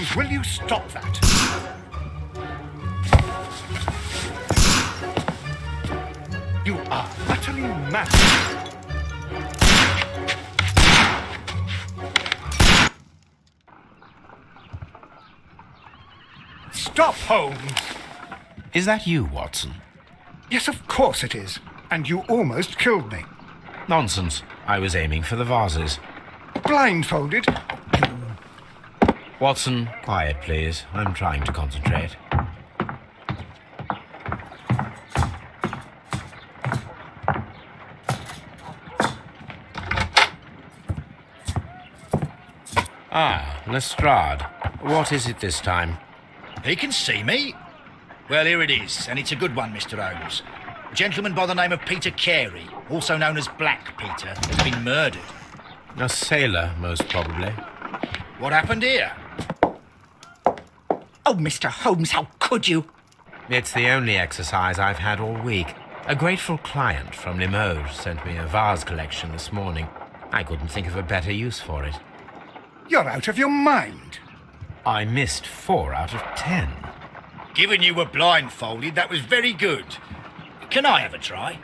Holmes, will you stop that? You are utterly mad. Stop, Holmes! Is that you, Watson? Yes, of course it is. And you almost killed me. Nonsense. I was aiming for the vases. Blindfolded? Watson, quiet, please. I'm trying to concentrate. Ah, Lestrade. What is it this time? He can see me. Well, here it is, and it's a good one, Mr. Holmes. A gentleman by the name of Peter Carey, also known as Black Peter, has been murdered. A sailor, most probably. What happened here? Oh, Mr. Holmes, how could you? It's the only exercise I've had all week. A grateful client from Limoges sent me a vase collection this morning. I couldn't think of a better use for it. You're out of your mind. I missed 4 out of 10. Given you were blindfolded, that was very good. Can I have a try?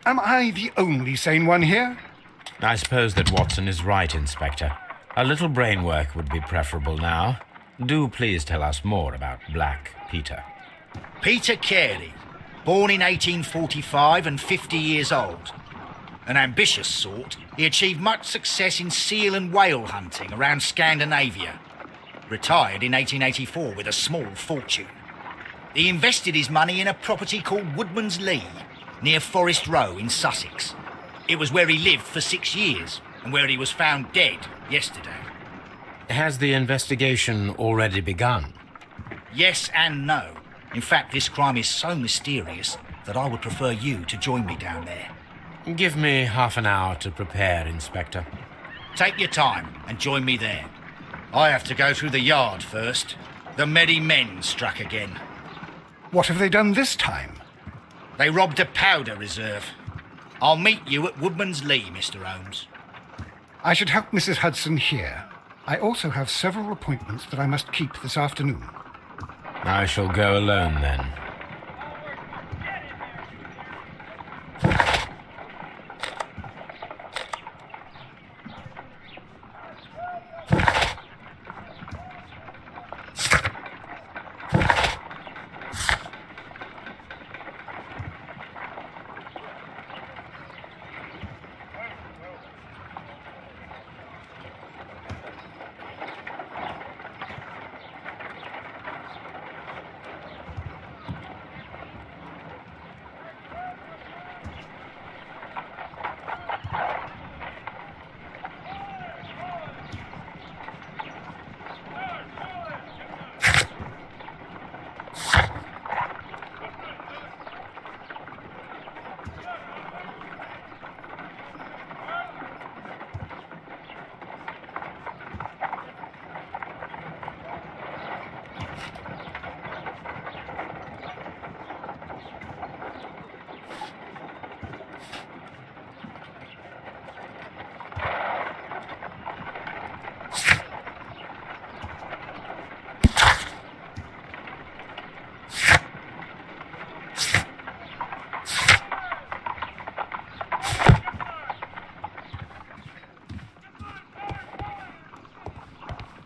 Am I the only sane one here? I suppose that Watson is right, Inspector. A little brain work would be preferable now. Do please tell us more about Black Peter. Peter Carey, born in 1845 and 50 years old. An ambitious sort, he achieved much success in seal and whale hunting around Scandinavia. Retired in 1884 with a small fortune. He invested his money in a property called Woodman's Lee, near Forest Row in Sussex. It was where he lived for 6 years, and where he was found dead yesterday. Has the investigation already begun? Yes and no. In fact, this crime is so mysterious that I would prefer you to join me down there. Give me half an hour to prepare, Inspector. Take your time and join me there. I have to go through the yard first. The merry men struck again. What have they done this time? They robbed a powder reserve. I'll meet you at Woodman's Lee, Mr. Holmes. I should help Mrs. Hudson here. I also have several appointments that I must keep this afternoon. I shall go alone, then.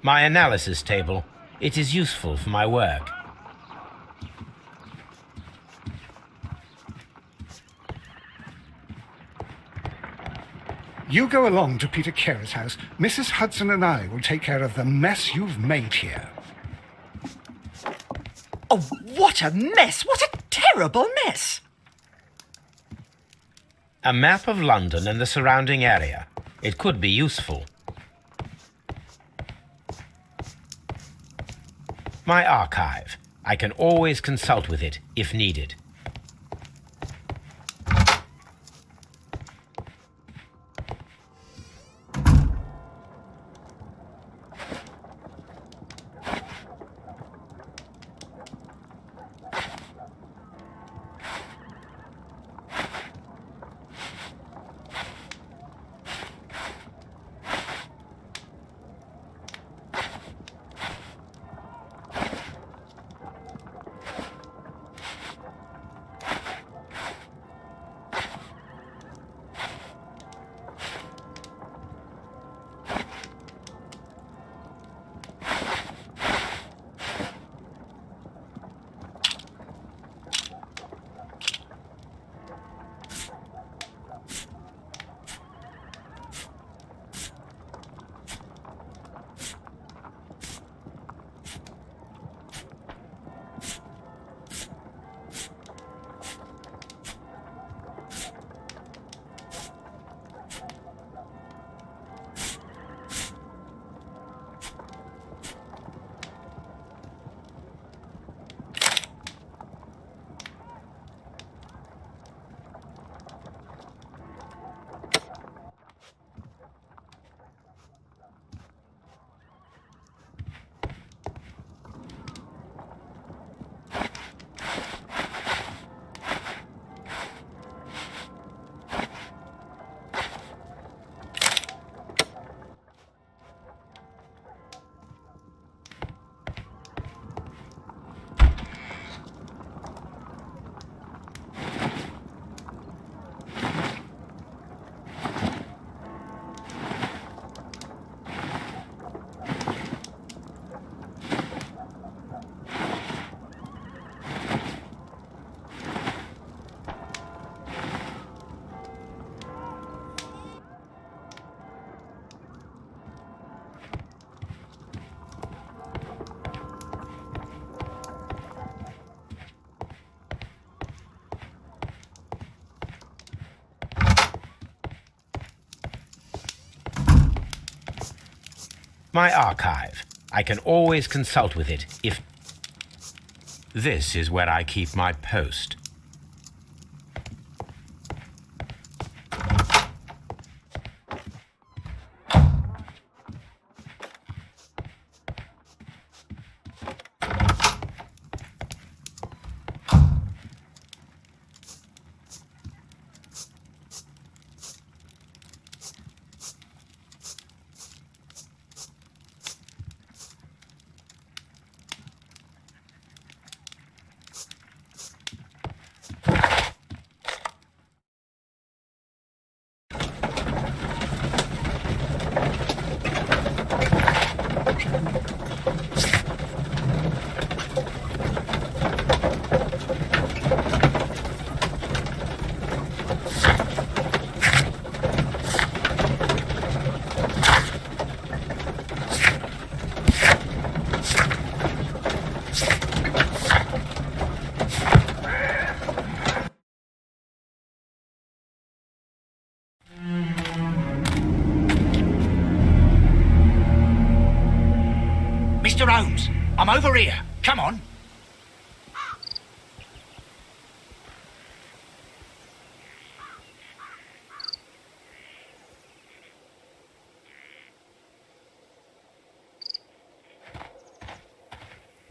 My analysis table. It is useful for my work. You go along to Peter Carey's house. Mrs. Hudson and I will take care of the mess you've made here. Oh, what a mess! What a terrible mess! A map of London and the surrounding area. It could be useful. My archive. I can always consult with it if needed. My archive. I can always consult with it if... This is where I keep my post. Mr. Holmes, I'm over here. Come on.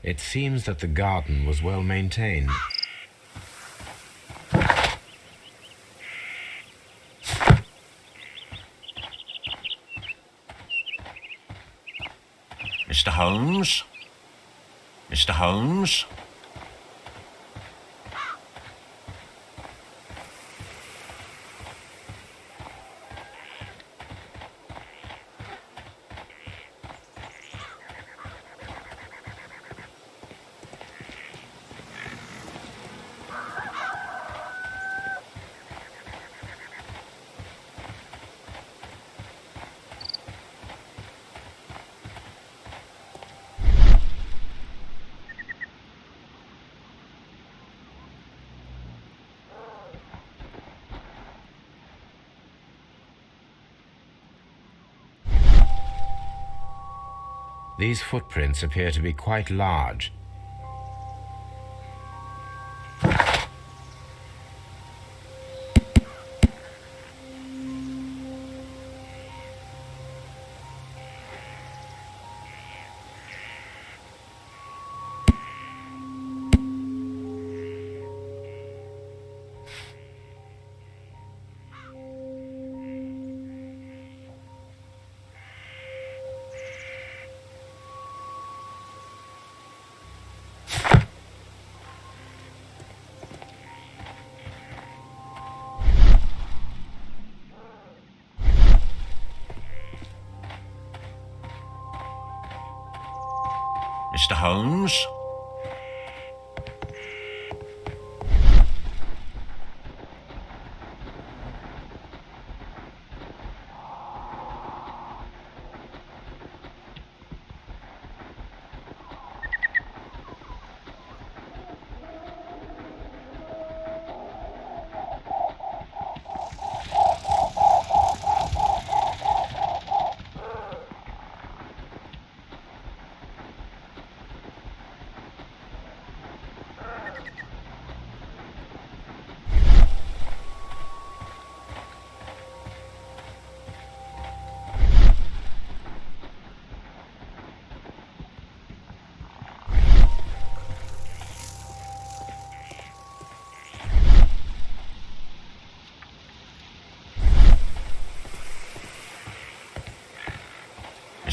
It seems that the garden was well maintained. Mr. Holmes? Mr. Holmes? These footprints appear to be quite large. Mr. Holmes?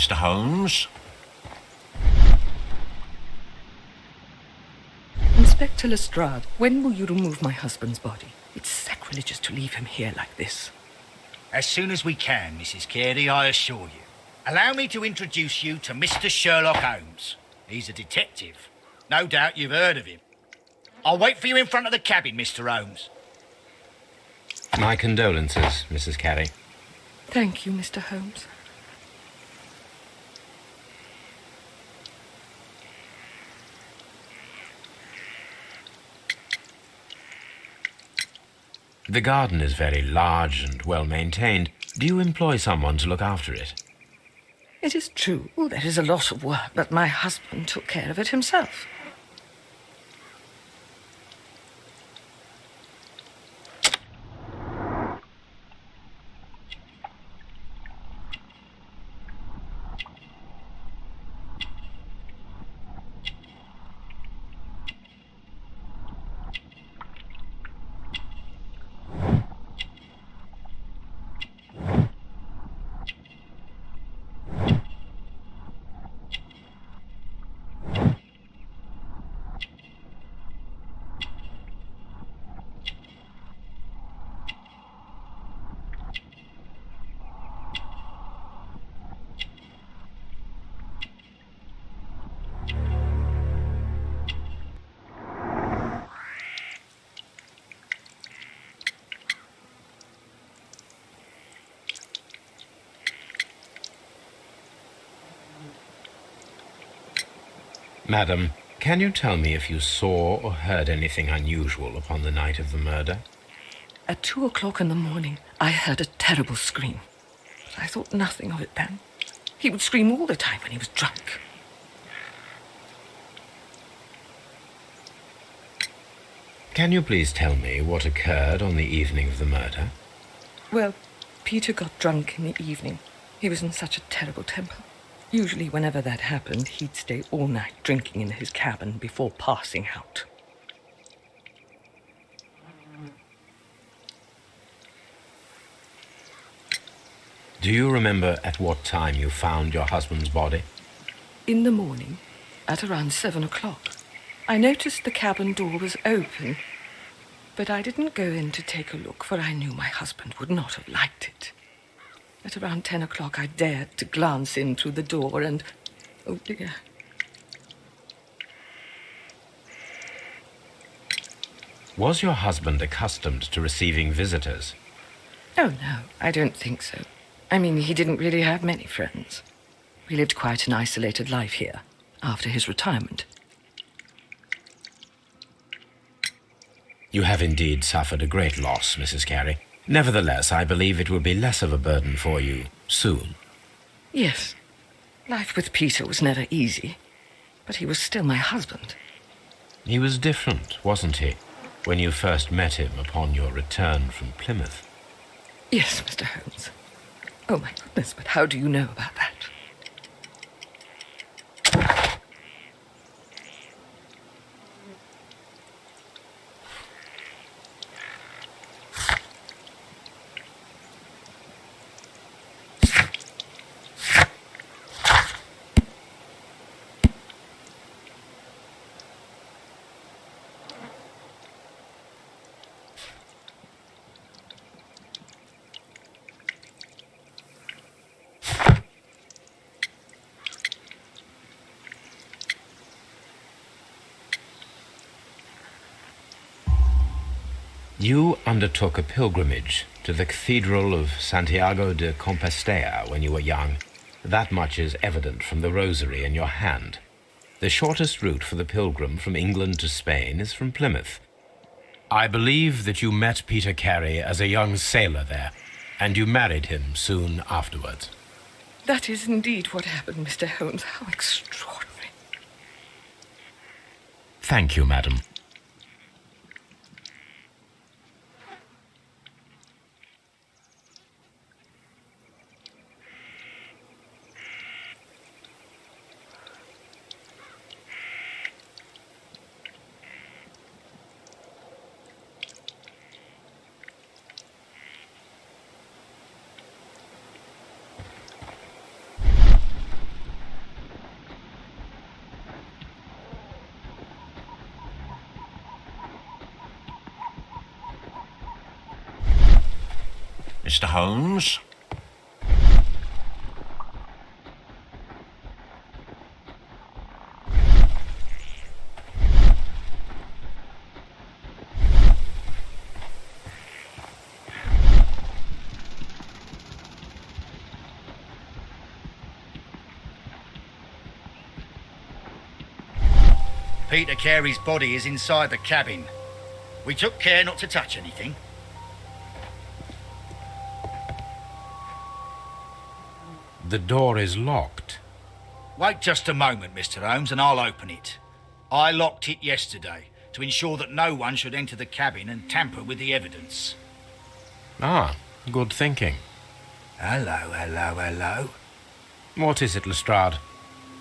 Mr. Holmes? Inspector Lestrade, when will you remove my husband's body? It's sacrilegious to leave him here like this. As soon as we can, Mrs. Carey, I assure you. Allow me to introduce you to Mr. Sherlock Holmes. He's a detective. No doubt you've heard of him. I'll wait for you in front of the cabin, Mr. Holmes. My condolences, Mrs. Carey. Thank you, Mr. Holmes. The garden is very large and well maintained. Do you employ someone to look after it? It is true, there is a lot of work, but my husband took care of it himself. Madam, can you tell me if you saw or heard anything unusual upon the night of the murder? At 2 o'clock in the morning, I heard a terrible scream. But I thought nothing of it then. He would scream all the time when he was drunk. Can you please tell me what occurred on the evening of the murder? Well, Peter got drunk in the evening. He was in such a terrible temper. Usually, whenever that happened, he'd stay all night drinking in his cabin before passing out. Do you remember at what time you found your husband's body? In the morning, at around 7 o'clock, I noticed the cabin door was open, but I didn't go in to take a look, for I knew my husband would not have liked it. At around 10 o'clock, I dared to glance in through the door and... oh, dear. Was your husband accustomed to receiving visitors? Oh, no, I don't think so. I mean, he didn't really have many friends. We lived quite an isolated life here, after his retirement. You have indeed suffered a great loss, Mrs. Carey. Nevertheless, I believe it will be less of a burden for you soon. Yes. Life with Peter was never easy, but he was still my husband. He was different, wasn't he, when you first met him upon your return from Plymouth? Yes, Mr. Holmes. Oh, my goodness, but how do you know about that? You undertook a pilgrimage to the Cathedral of Santiago de Compostela when you were young. That much is evident from the rosary in your hand. The shortest route for the pilgrim from England to Spain is from Plymouth. I believe that you met Peter Carey as a young sailor there, and you married him soon afterwards. That is indeed what happened, Mr. Holmes. How extraordinary. Thank you, madam. Mr. Holmes? Peter Carey's body is inside the cabin. We took care not to touch anything. The door is locked. Wait just a moment, Mr. Holmes, and I'll open it. I locked it yesterday to ensure that no one should enter the cabin and tamper with the evidence. Ah, good thinking. Hello, hello, hello. What is it, Lestrade?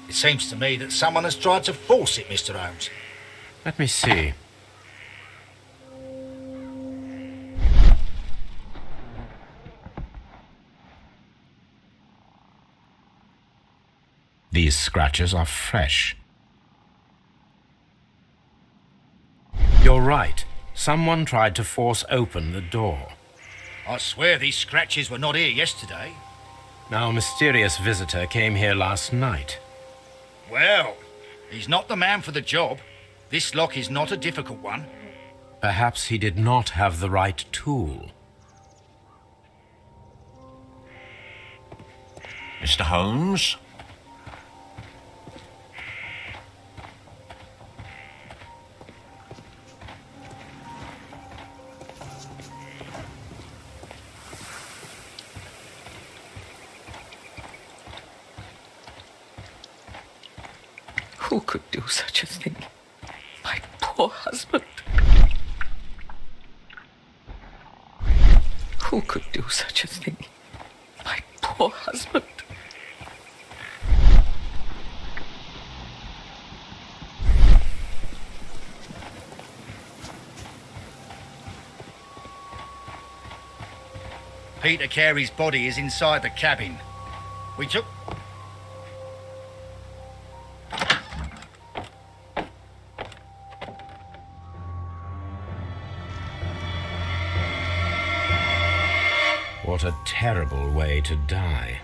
It seems to me that someone has tried to force it, Mr. Holmes. Let me see. These scratches are fresh. You're right. Someone tried to force open the door. I swear these scratches were not here yesterday. Our mysterious visitor came here last night. Well, he's not the man for the job. This lock is not a difficult one. Perhaps he did not have the right tool. Mr. Holmes? Who could do such a thing? My poor husband. Who could do such a thing? My poor husband. Peter Carey's body is inside the cabin. We took... What a terrible way to die.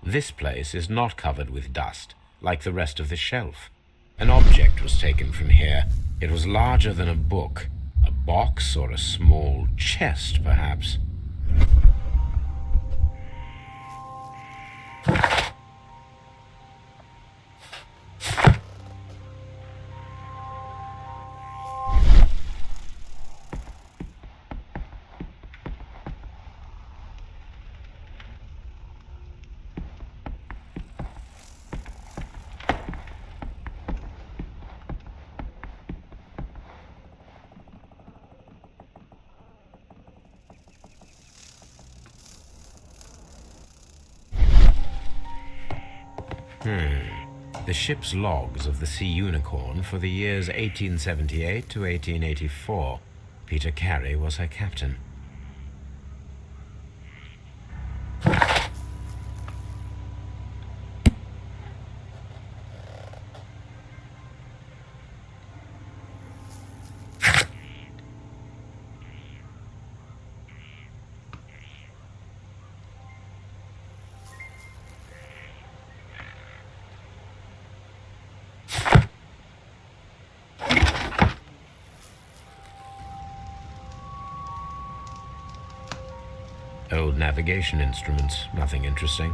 This place is not covered with dust, like the rest of the shelf. An object was taken from here. It was larger than a book. A box or a small chest, perhaps. The ship's logs of the Sea Unicorn for the years 1878 to 1884. Peter Carey was her captain. Old navigation instruments, nothing interesting.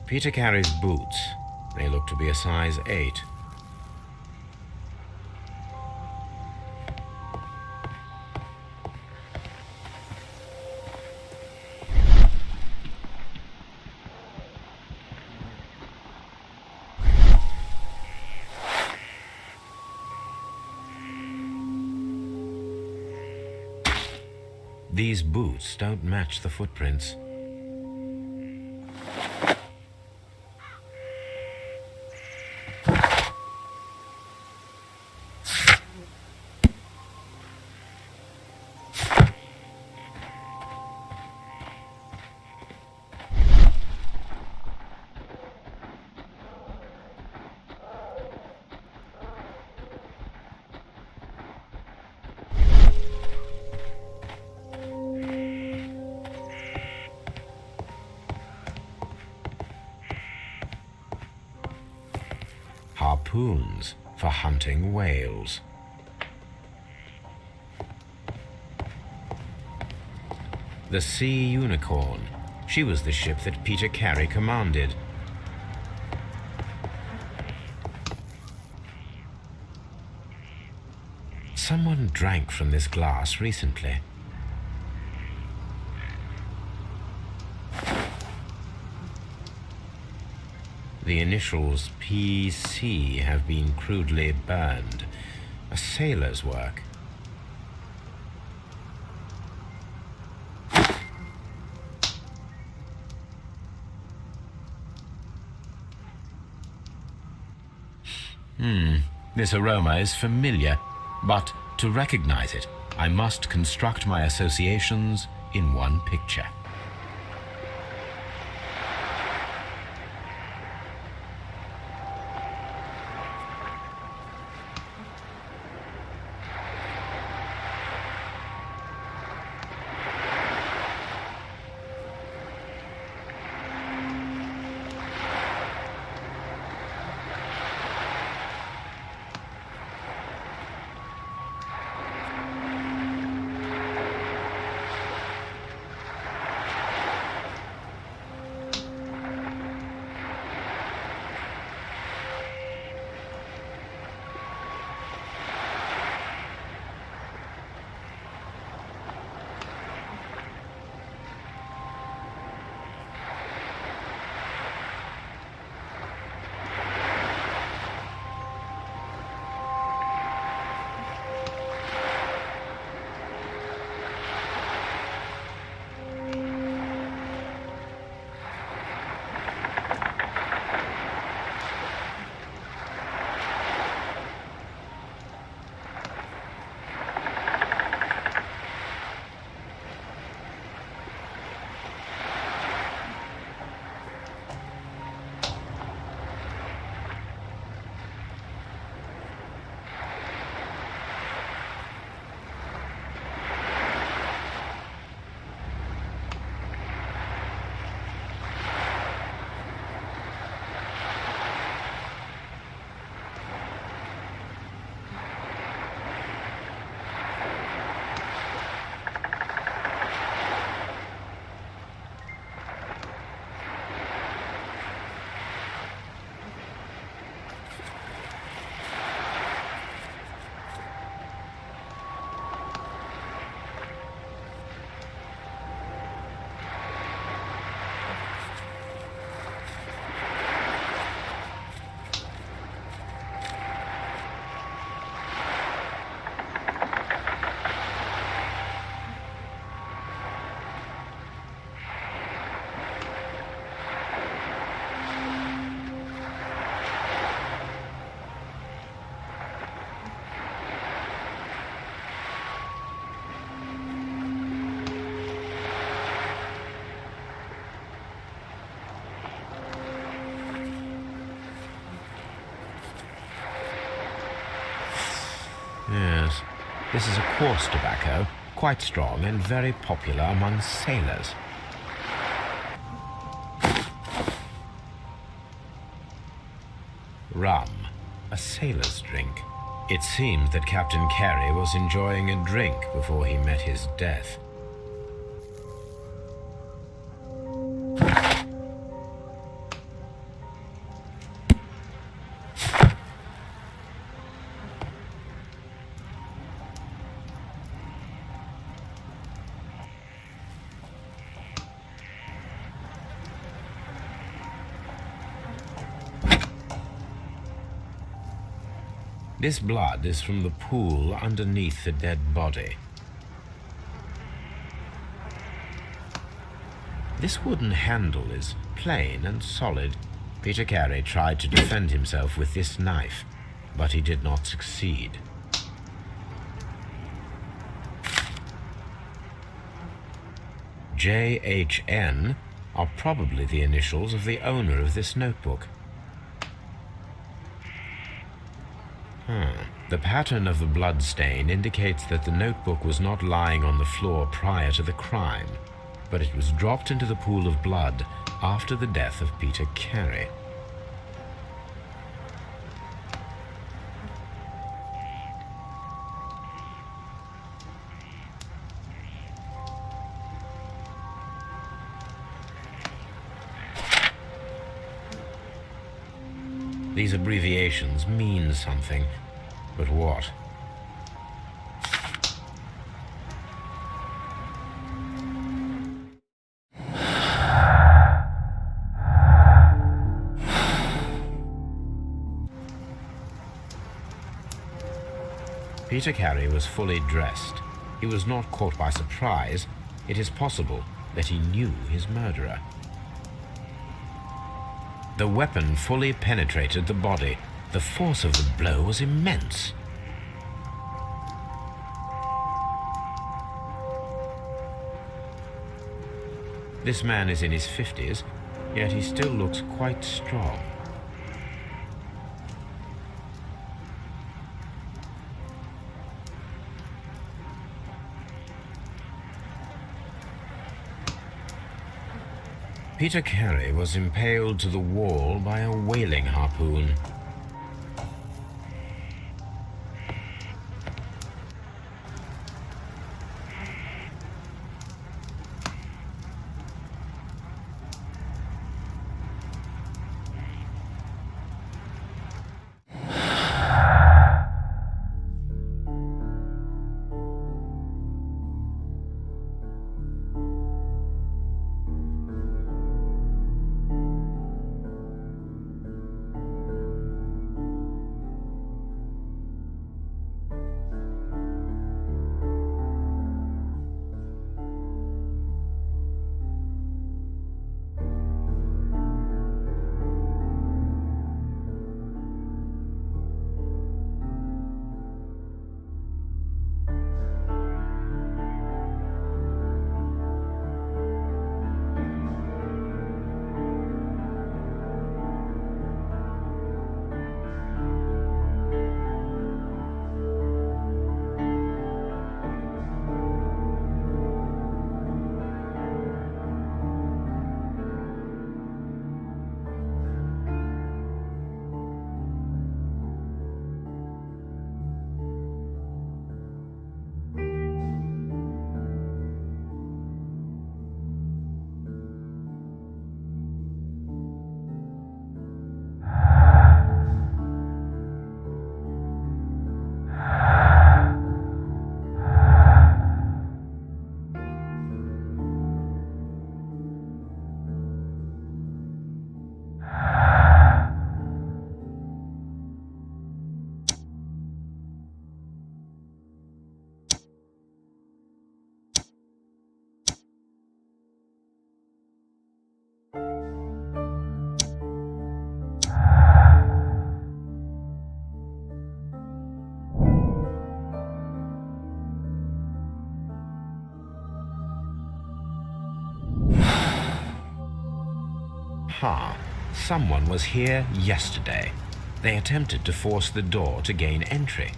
Peter Carey's boots. They look to be a size 8. These boots don't match the footprints. Harpoons for hunting whales. The Sea Unicorn. She was the ship that Peter Carey commanded. Someone drank from this glass recently. The initials PC have been crudely burned. A sailor's work. This aroma is familiar, but to recognize it, I must construct my associations in one picture. Yes, this is a coarse tobacco, quite strong and very popular among sailors. Rum, a sailor's drink. It seems that Captain Carey was enjoying a drink before he met his death. This blood is from the pool underneath the dead body. This wooden handle is plain and solid. Peter Carey tried to defend himself with this knife, but he did not succeed. JHN are probably the initials of the owner of this notebook. The pattern of the blood stain indicates that the notebook was not lying on the floor prior to the crime, but it was dropped into the pool of blood after the death of Peter Carey. These abbreviations mean something, but what? Peter Carey was fully dressed. He was not caught by surprise. It is possible that he knew his murderer. The weapon fully penetrated the body. The force of the blow was immense. This man is in his 50s, yet he still looks quite strong. Peter Carey was impaled to the wall by a whaling harpoon. Someone was here yesterday. They attempted to force the door to gain entry.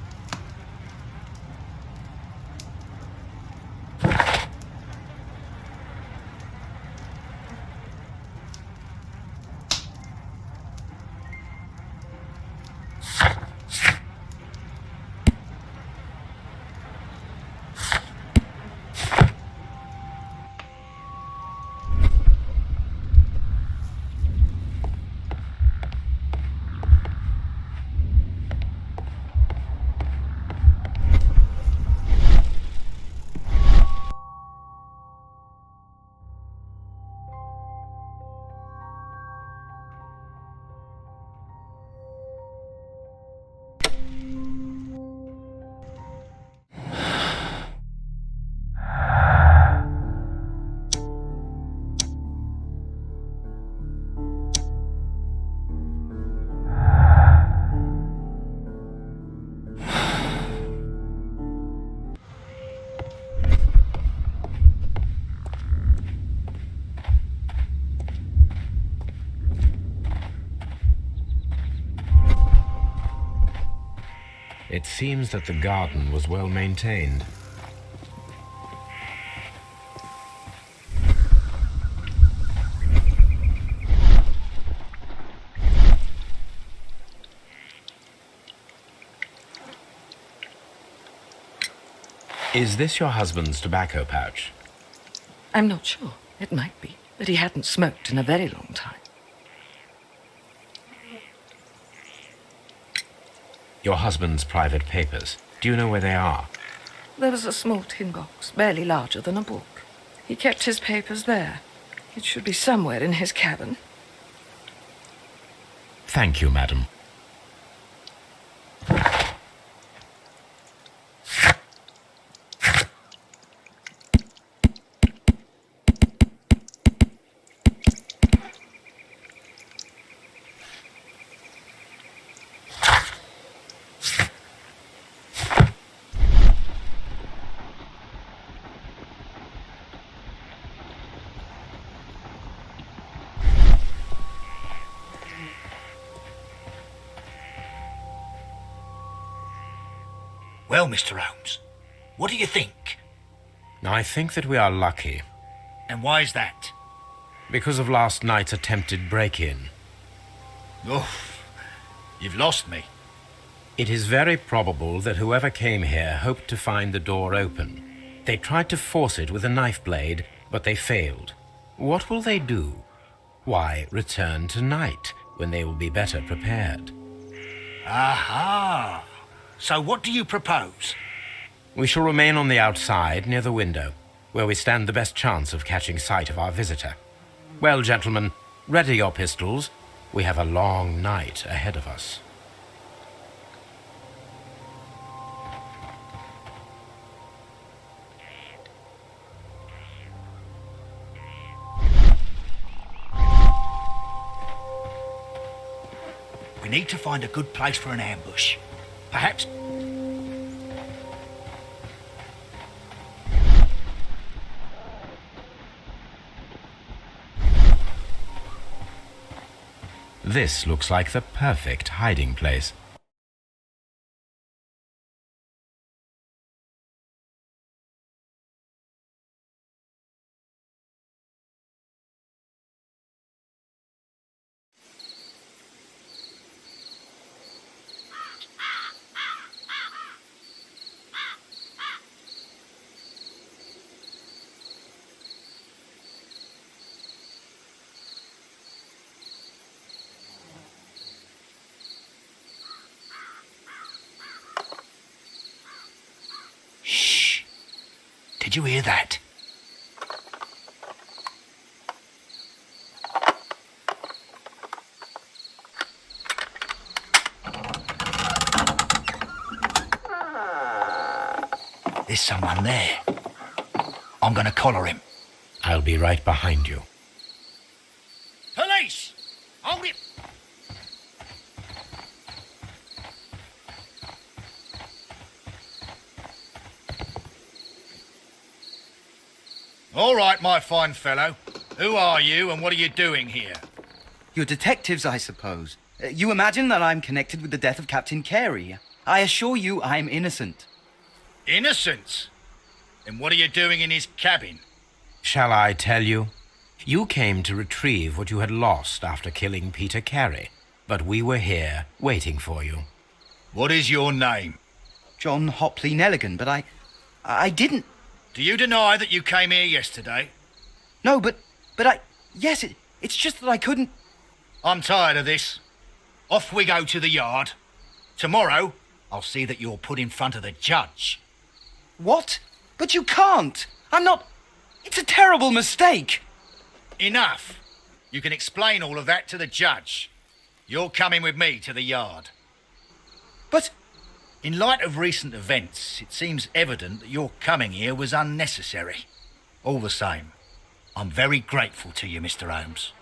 It seems that the garden was well maintained. Is this your husband's tobacco pouch? I'm not sure. It might be, but he hadn't smoked in a very long time. Your husband's private papers. Do you know where they are? There was a small tin box, barely larger than a book. He kept his papers there. It should be somewhere in his cabin. Thank you, madam. Well, Mr. Holmes, what do you think? I think that we are lucky And why is that? because of last night's attempted break-in. Oh, you've lost me. It is very probable that whoever came here hoped to find the door open. They tried to force it with a knife blade, but they failed. What will they do? Why, return tonight, when they will be better prepared. Aha! So what do you propose? We shall remain on the outside, near the window, where we stand the best chance of catching sight of our visitor. Well, gentlemen, ready your pistols. We have a long night ahead of us. We need to find a good place for an ambush. Perhaps... This looks like the perfect hiding place. Shh! Did you hear that? There's someone there. I'm gonna collar him. I'll be right behind you. Police! Hold it! All right, my fine fellow. Who are you and what are you doing here? You're detectives, I suppose. You imagine that I'm connected with the death of Captain Carey. I assure you I'm innocent. Innocent? Then what are you doing in his cabin? Shall I tell you? You came to retrieve what you had lost after killing Peter Carey, but we were here waiting for you. What is your name? John Hopley Nelligan, but I didn't... Do you deny that you came here yesterday? No, but yes, it's just that I couldn't... I'm tired of this. Off we go to the yard. Tomorrow, I'll see that you're put in front of the judge. What? But you can't! I'm not... It's a terrible mistake! Enough. You can explain all of that to the judge. You're coming with me to the yard. But... In light of recent events, it seems evident that your coming here was unnecessary. All the same, I'm very grateful to you, Mr. Holmes.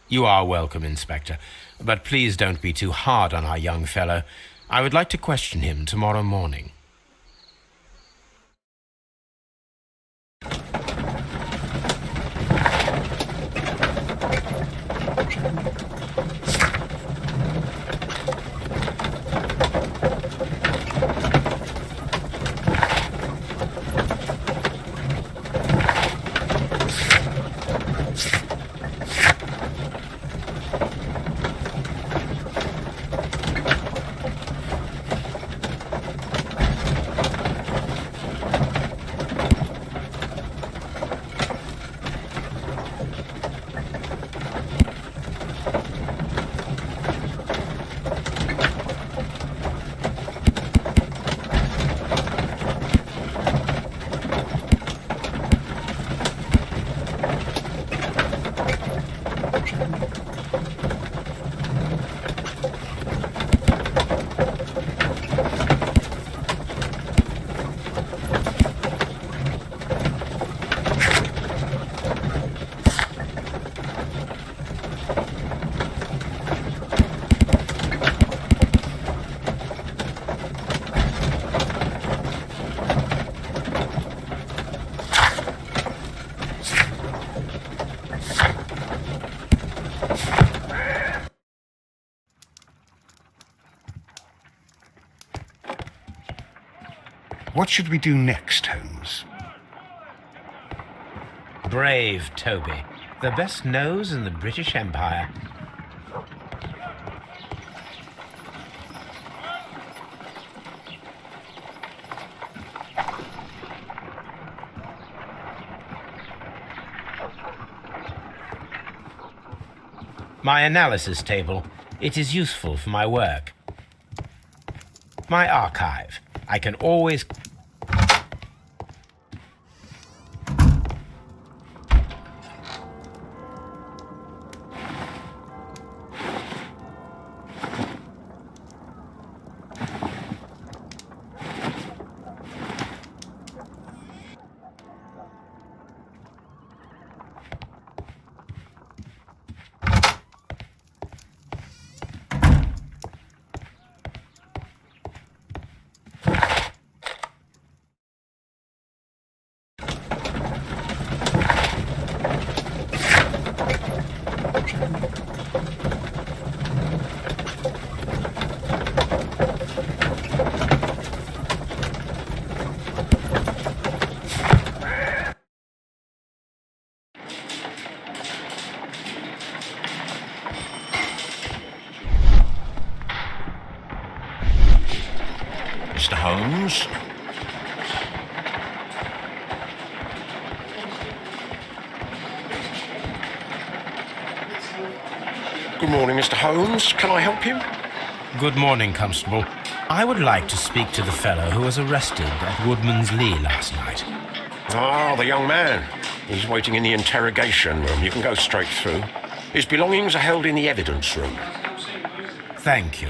You are welcome, Inspector, but please don't be too hard on our young fellow. I would like to question him tomorrow morning. What should we do next, Holmes? Brave Toby. The best nose in the British Empire. My analysis table. It is useful for my work. My archive. I can always... Mr. Holmes? Good morning, Mr. Holmes. Can I help you? Good morning, Constable. I would like to speak to the fellow who was arrested at Woodman's Lee last night. Ah, the young man. He's waiting in the interrogation room. You can go straight through. His belongings are held in the evidence room. Thank you.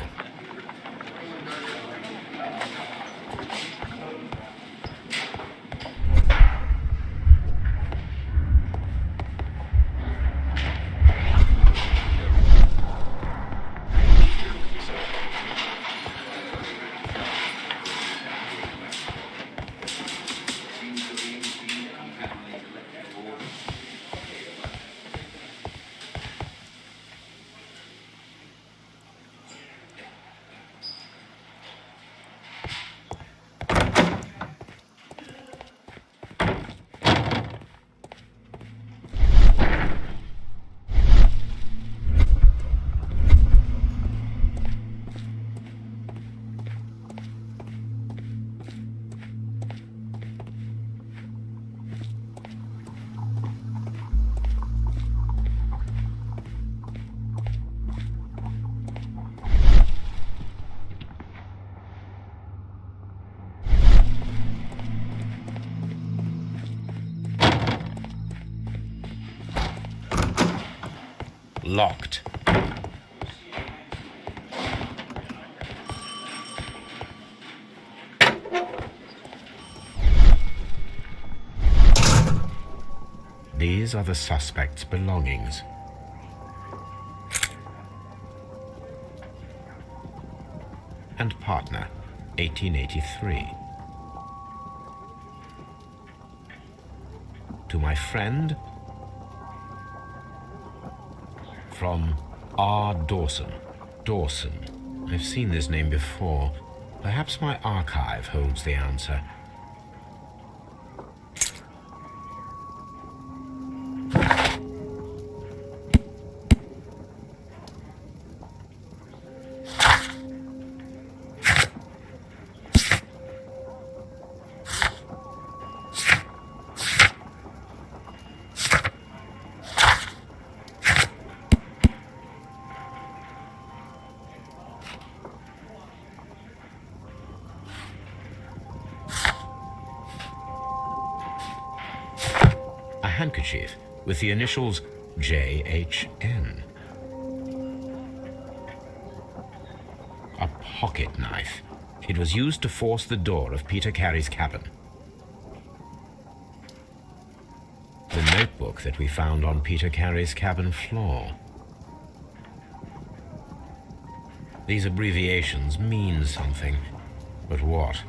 Locked. These are the suspect's belongings. And partner, 1883. To my friend, from R. Dawson. Dawson. I've seen this name before. Perhaps my archive holds the answer. Handkerchief with the initials JHN. A pocket knife. It was used to force the door of Peter Carey's cabin. The notebook that we found on Peter Carey's cabin floor. These abbreviations mean something, but what?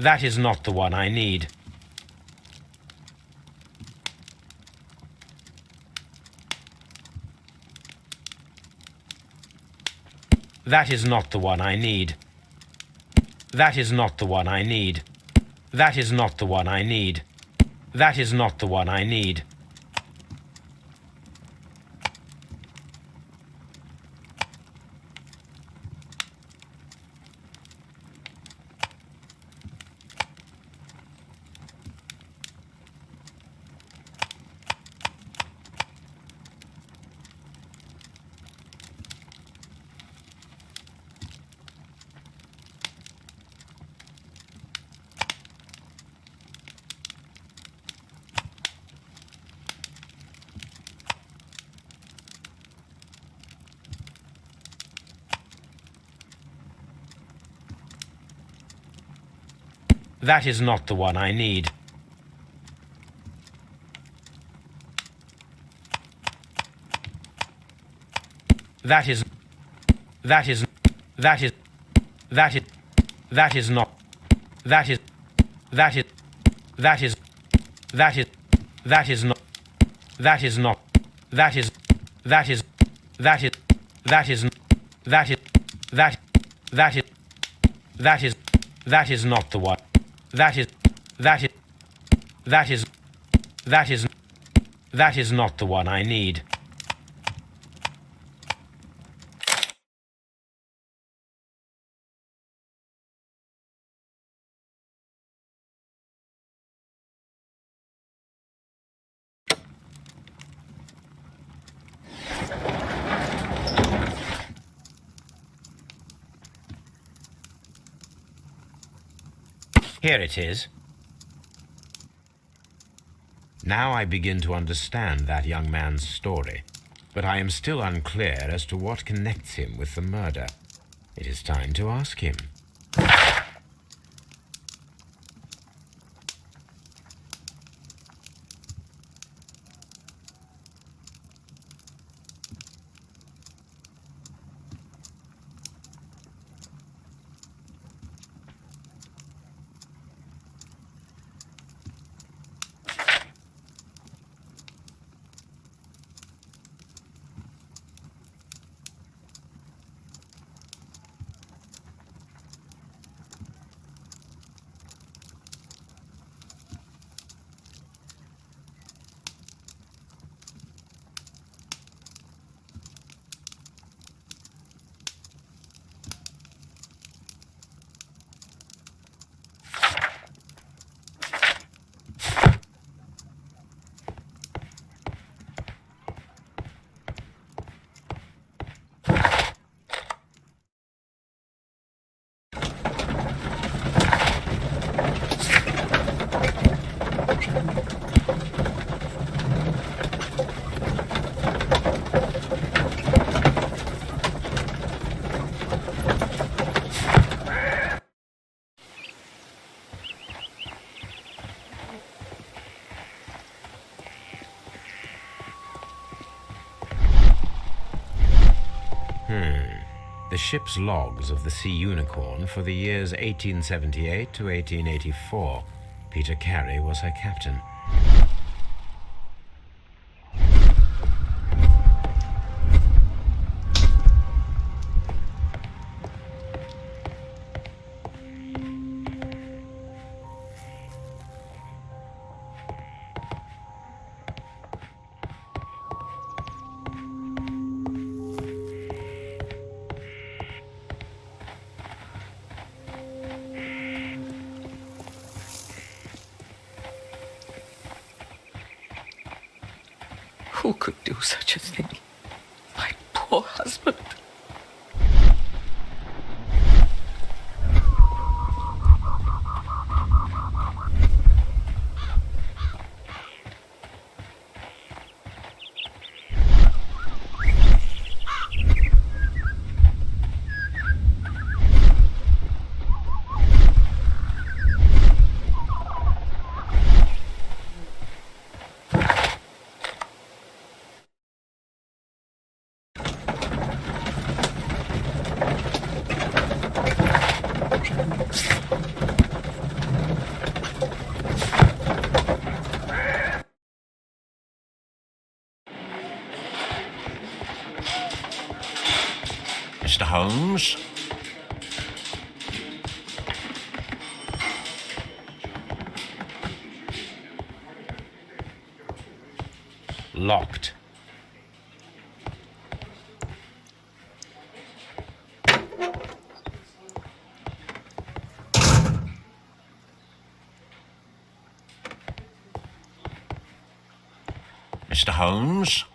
That is not the one I need. That is not the one I need. That is not the one I need. That is not the one I need. That is not the one I need. That is not the one I need. That is that is that is that is that is not that is that is that is that is that is not that is not that is that is that is that is that is that that is that is that is not the one. That is that is that is that is that is not the one I need. Here it is. Now I begin to understand that young man's story, but I am still unclear as to what connects him with the murder. It is time to ask him. The ship's logs of the Sea Unicorn for the years 1878 to 1884. Peter Carey was her captain. Who could do such a thing? My poor husband. Mr. Holmes? Locked. Mr. Holmes?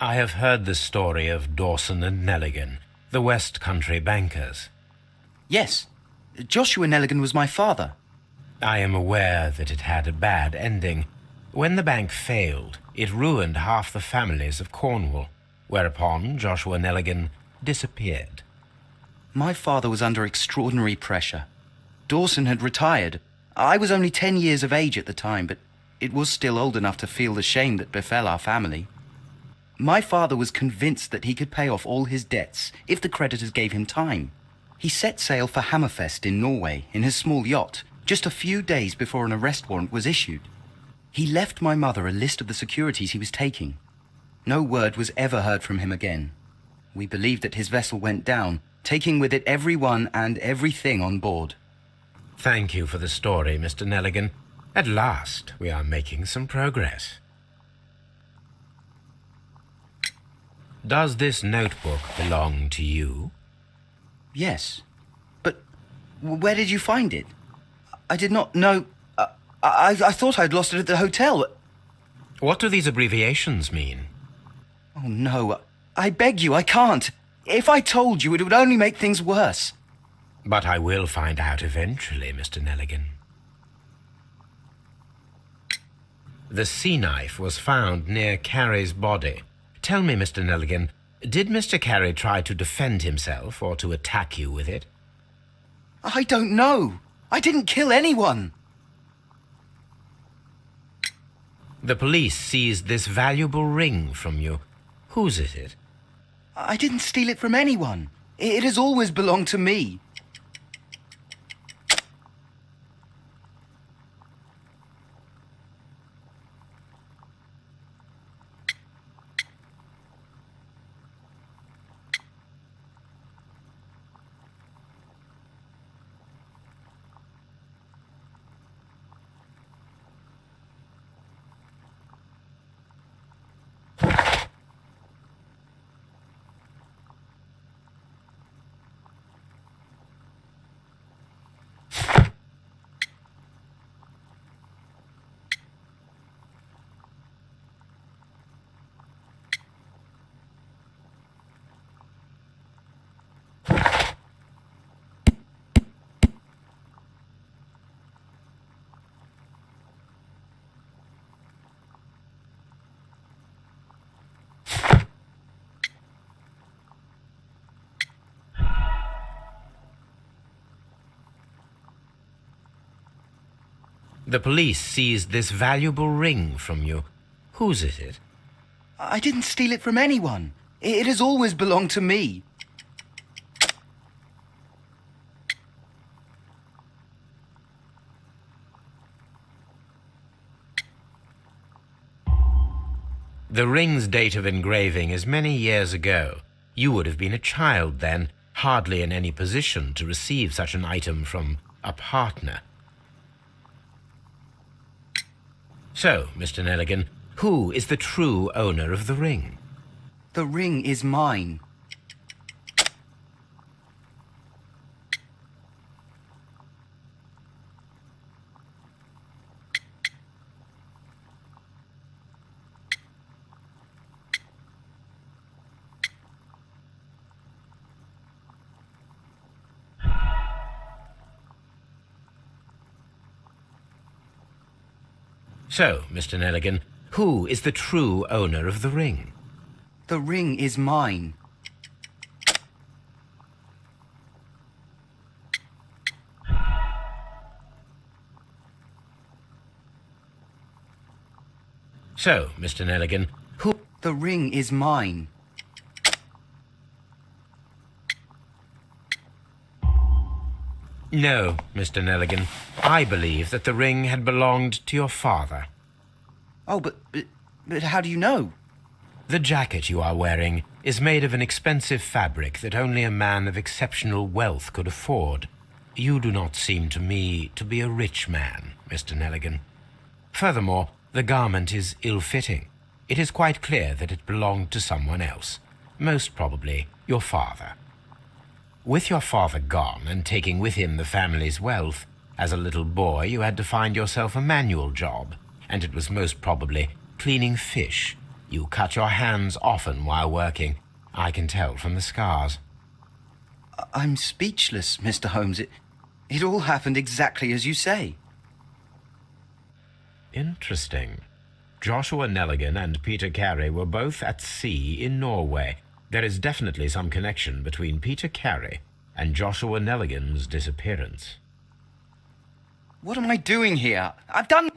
I have heard the story of Dawson and Nelligan, the West Country bankers. Yes, Joshua Nelligan was my father. I am aware that it had a bad ending. When the bank failed, it ruined half the families of Cornwall, whereupon Joshua Nelligan disappeared. My father was under extraordinary pressure. Dawson had retired. I was only 10 years of age at the time, but it was still old enough to feel the shame that befell our family. My father was convinced that he could pay off all his debts if the creditors gave him time. He set sail for Hammerfest in Norway in his small yacht just a few days before an arrest warrant was issued. He left my mother a list of the securities he was taking. No word was ever heard from him again. We believed that his vessel went down, taking with it everyone and everything on board. Thank you for the story, Mr. Nelligan. At last, we are making some progress. Does this notebook belong to you? Yes. But where did you find it? I did not know... I thought I'd lost it at the hotel. What do these abbreviations mean? Oh, no. I beg you, I can't. If I told you, it would only make things worse. But I will find out eventually, Mr. Nelligan. The sea knife was found near Carey's body. Tell me, Mr. Nelligan, did Mr. Carey try to defend himself or to attack you with it? I don't know. I didn't kill anyone. The police seized this valuable ring from you. Whose is it? I didn't steal it from anyone. It has always belonged to me. The police seized this valuable ring from you. Whose is it? I didn't steal it from anyone. It has always belonged to me. The ring's date of engraving is many years ago. You would have been a child then, hardly in any position to receive such an item from a partner. So, Mr. Nelligan, who is the true owner of the ring? The ring is mine. So, Mr. Nelligan, who is the true owner of the ring? The ring is mine. So, Mr. Nelligan, who... The ring is mine. No, Mr. Nelligan. I believe that the ring had belonged to your father. Oh, but how do you know? The jacket you are wearing is made of an expensive fabric that only a man of exceptional wealth could afford. You do not seem to me to be a rich man, Mr. Nelligan. Furthermore, the garment is ill-fitting. It is quite clear that it belonged to someone else, most probably your father. With your father gone and taking with him the family's wealth, as a little boy you had to find yourself a manual job, and it was most probably cleaning fish. You cut your hands often while working. I can tell from the scars. I'm speechless, Mr. Holmes. It all happened exactly as you say. Interesting. Joshua Nelligan and Peter Carey were both at sea in Norway. There is definitely some connection between Peter Carey and Joshua Nelligan's disappearance. What am I doing here? I've done...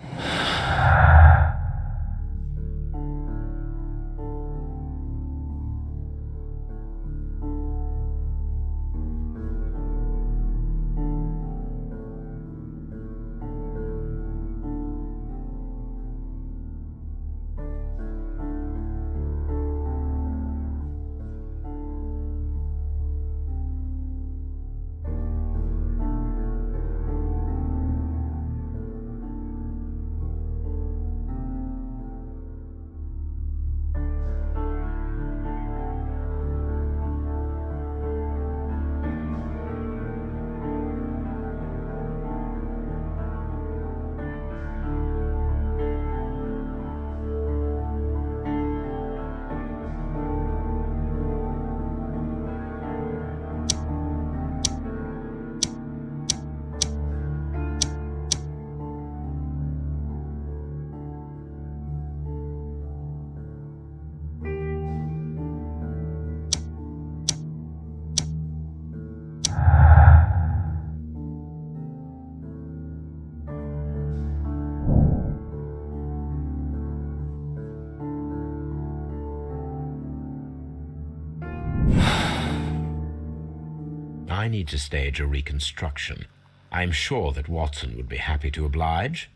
I need to stage a reconstruction. I'm sure that Watson would be happy to oblige.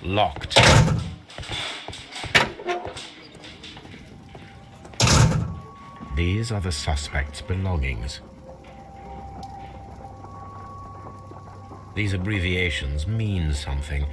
Locked. These are the suspect's belongings. These abbreviations mean something.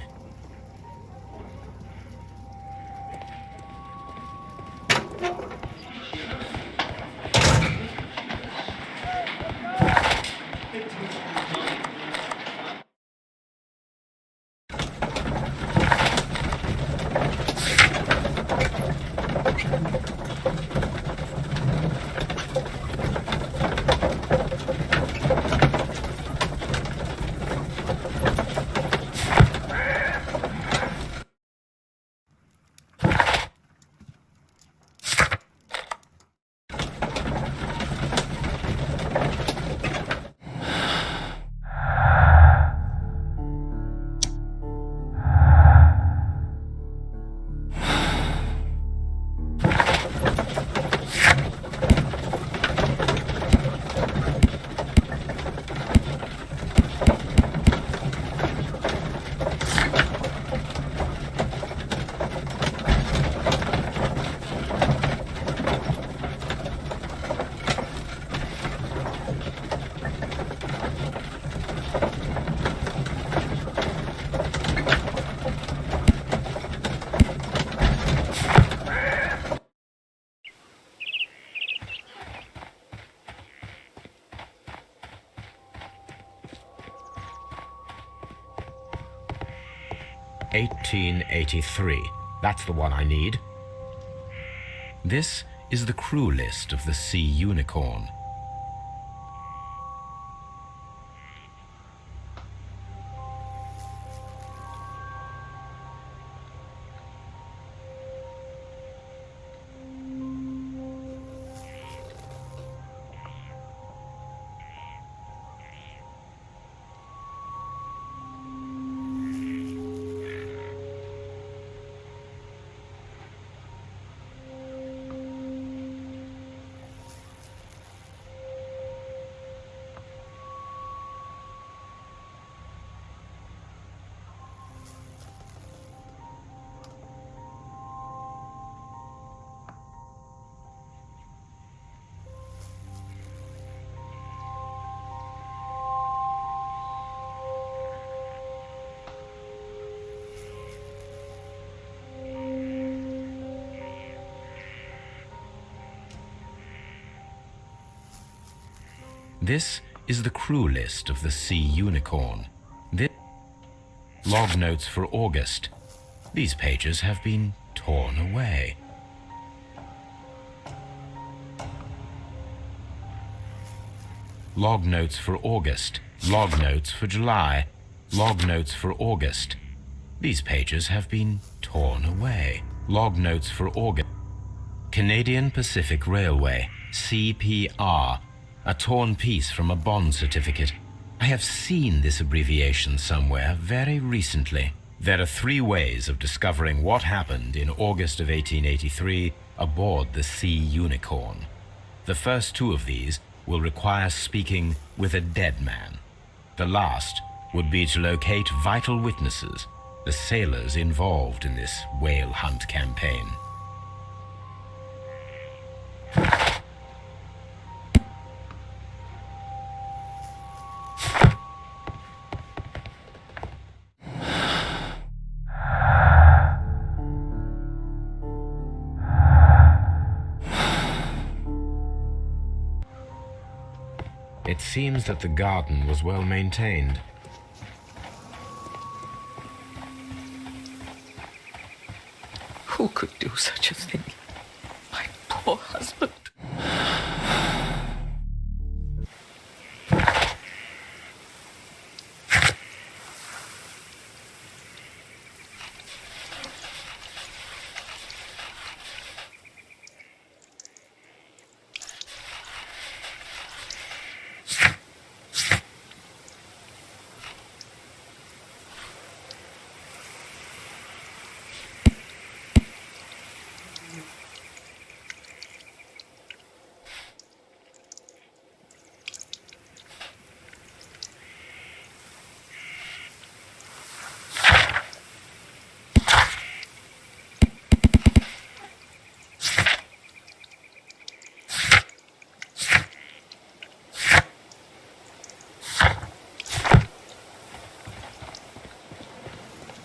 "1883. That's the one I need. This is the crew list of the Sea Unicorn. This is the crew list of the Sea Unicorn. Log notes for August. These pages have been torn away. Log notes for August. Log notes for July. Log notes for August. These pages have been torn away. Log notes for August. Canadian Pacific Railway, CPR. A torn piece from a bond certificate. I have seen this abbreviation somewhere very recently. There are 3 ways of discovering what happened in August of 1883 aboard the Sea Unicorn. The first 2 of these will require speaking with a dead man. The last would be to locate vital witnesses, the sailors involved in this whale hunt campaign. It seems that the garden was well maintained. Who could do such a thing? My poor husband.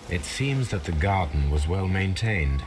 It seems that the garden was well maintained.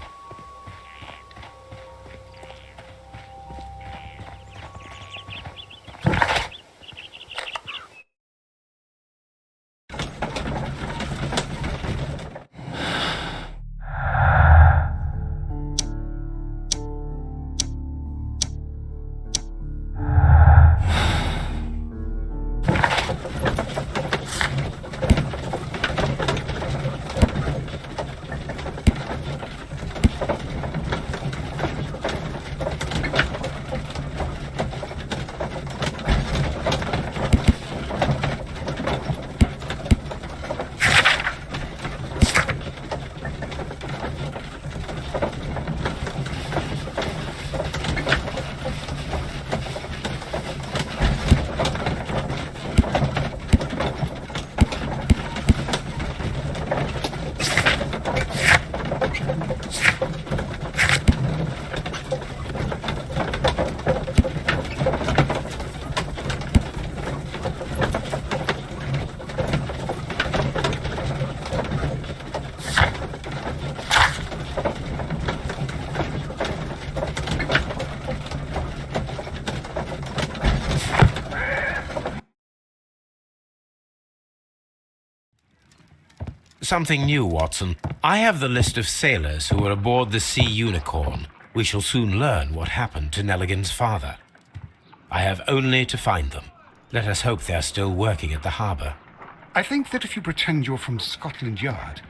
Something new, Watson. I have the list of sailors who were aboard the Sea Unicorn. We shall soon learn what happened to Nelligan's father. I have only to find them. Let us hope they are still working at the harbour. I think that if you pretend you're from Scotland Yard...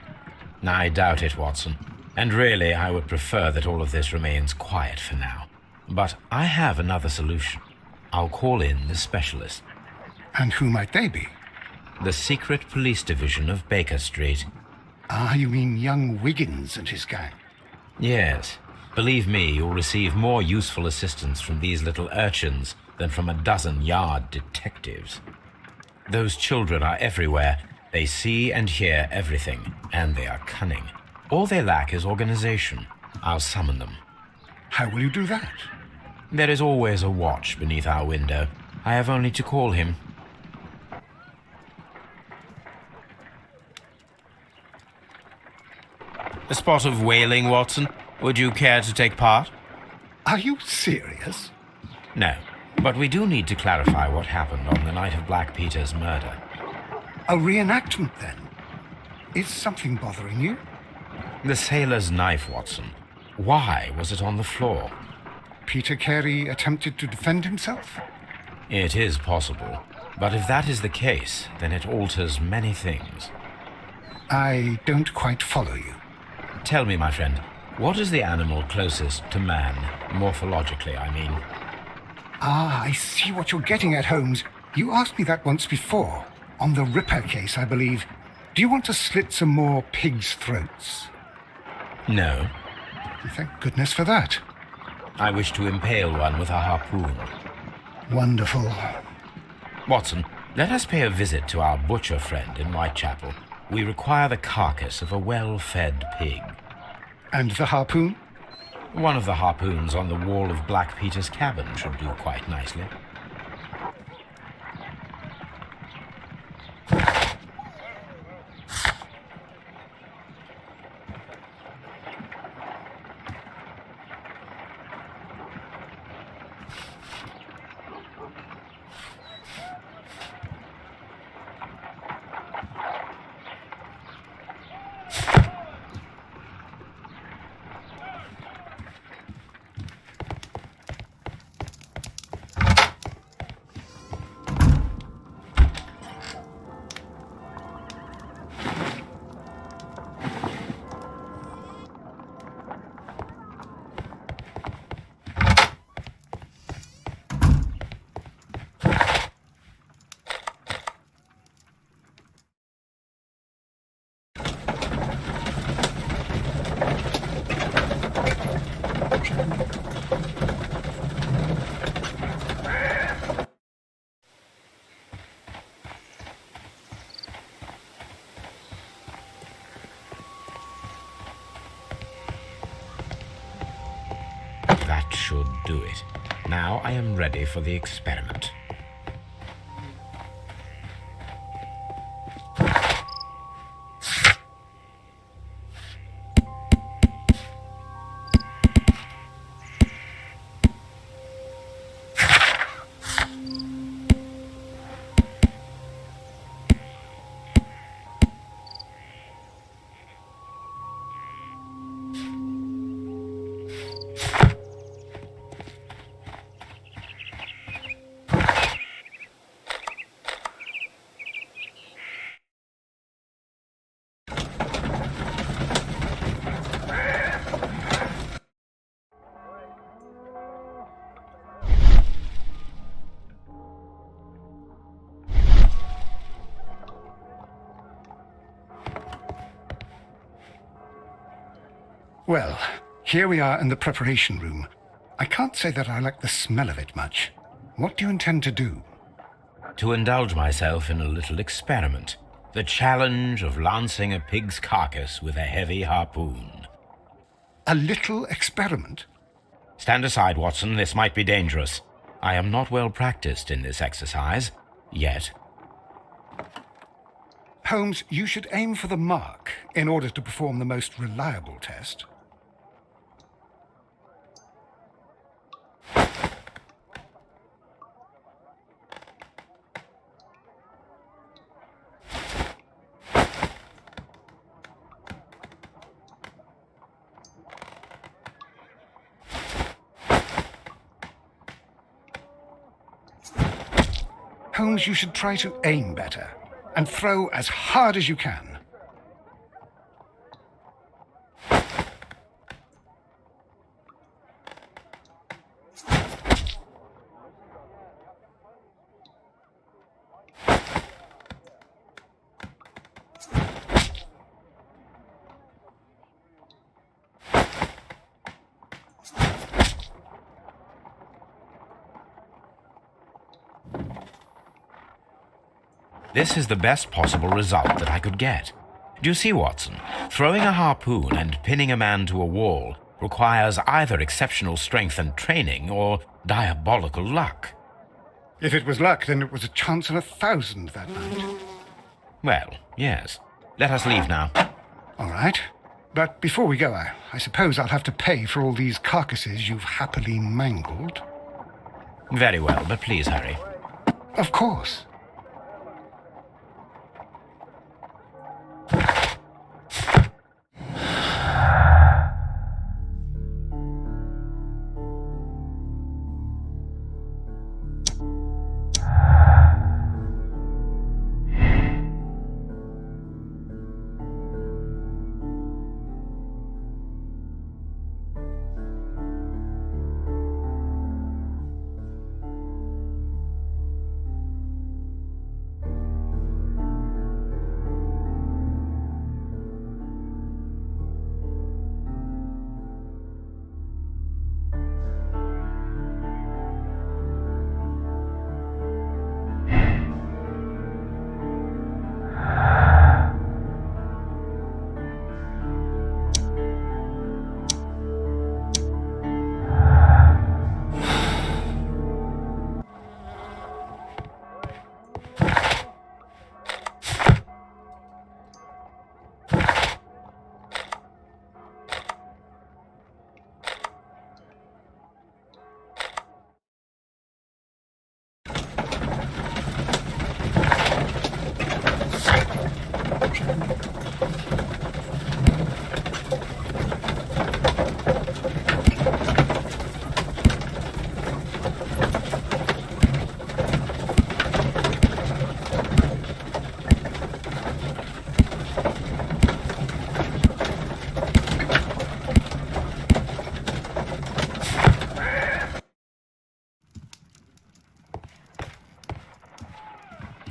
I doubt it, Watson. And really, I would prefer that all of this remains quiet for now. But I have another solution. I'll call in the specialist. And who might they be? The secret police division of Baker Street. Ah, you mean young Wiggins and his gang? Yes. Believe me, you'll receive more useful assistance from these little urchins than from a dozen yard detectives. Those children are everywhere. They see and hear everything, and they are cunning. All they lack is organization. I'll summon them. How will you do that? There is always a watch beneath our window. I have only to call him. A spot of whaling, Watson. Would you care to take part? Are you serious? No, but we do need to clarify what happened on the night of Black Peter's murder. A reenactment, then? Is something bothering you? The sailor's knife, Watson. Why was it on the floor? Peter Carey attempted to defend himself? It is possible. But if that is the case, then it alters many things. I don't quite follow you. Tell me, my friend, what is the animal closest to man, morphologically, I mean? Ah, I see what you're getting at, Holmes. You asked me that once before. On the Ripper case, I believe. Do you want to slit some more pigs' throats? No. Thank goodness for that. I wish to impale one with a harpoon. Wonderful. Watson, let us pay a visit to our butcher friend in Whitechapel. We require the carcass of a well-fed pig. And the harpoon? One of the harpoons on the wall of Black Peter's cabin should do quite nicely. That should do it. Now I am ready for the experiment. Well, here we are in the preparation room. I can't say that I like the smell of it much. What do you intend to do? To indulge myself in a little experiment. The challenge of lancing a pig's carcass with a heavy harpoon. A little experiment? Stand aside, Watson. This might be dangerous. I am not well practiced in this exercise. Yet. Holmes, you should aim for the mark in order to perform the most reliable test. Holmes, you should try to aim better and throw as hard as you can. This is the best possible result that I could get. Do you see, Watson? Throwing a harpoon and pinning a man to a wall requires either exceptional strength and training or diabolical luck. If it was luck, then it was a chance in 1,000 that night. Well, yes. Let us leave now. All right. But before we go, I suppose I'll have to pay for all these carcasses you've happily mangled. Very well, but please hurry. Of course.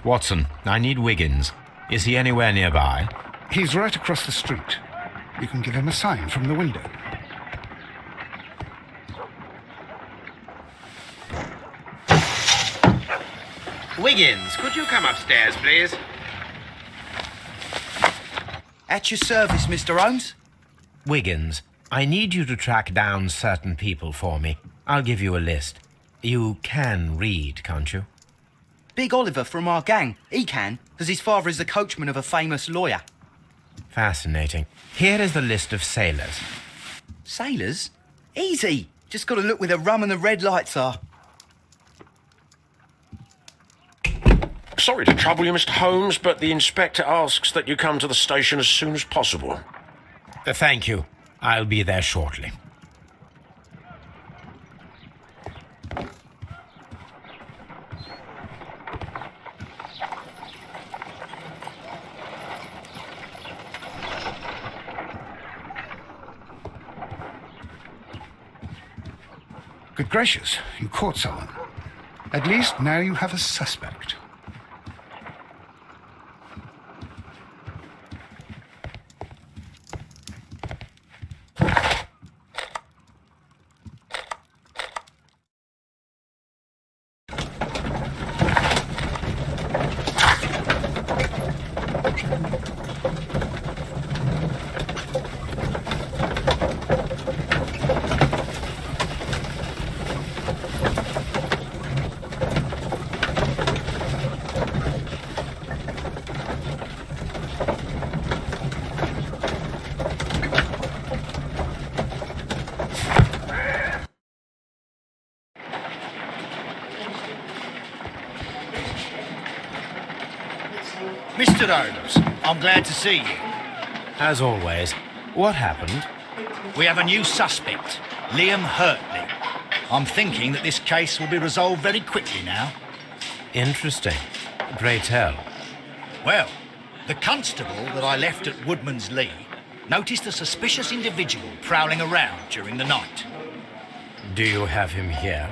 Watson, I need Wiggins. Is he anywhere nearby? He's right across the street. You can give him a sign from the window. Wiggins, could you come upstairs, please? At your service, Mr. Holmes. Wiggins, I need you to track down certain people for me. I'll give you a list. You can read, can't you? Big Oliver from our gang. He can, because his father is the coachman of a famous lawyer. Fascinating. Here is the list of sailors. Sailors? Easy. Just got to look where the rum and the red lights are. Sorry to trouble you, Mr. Holmes, but the inspector asks that you come to the station as soon as possible. Thank you. I'll be there shortly. Good gracious, you caught someone. At least now you have a suspect. Mr. Holmes, I'm glad to see you. As always, what happened? We have a new suspect, Liam Hurtley. I'm thinking that this case will be resolved very quickly now. Interesting. Pray tell. Well, the constable that I left at Woodman's Lee noticed a suspicious individual prowling around during the night. Do you have him here?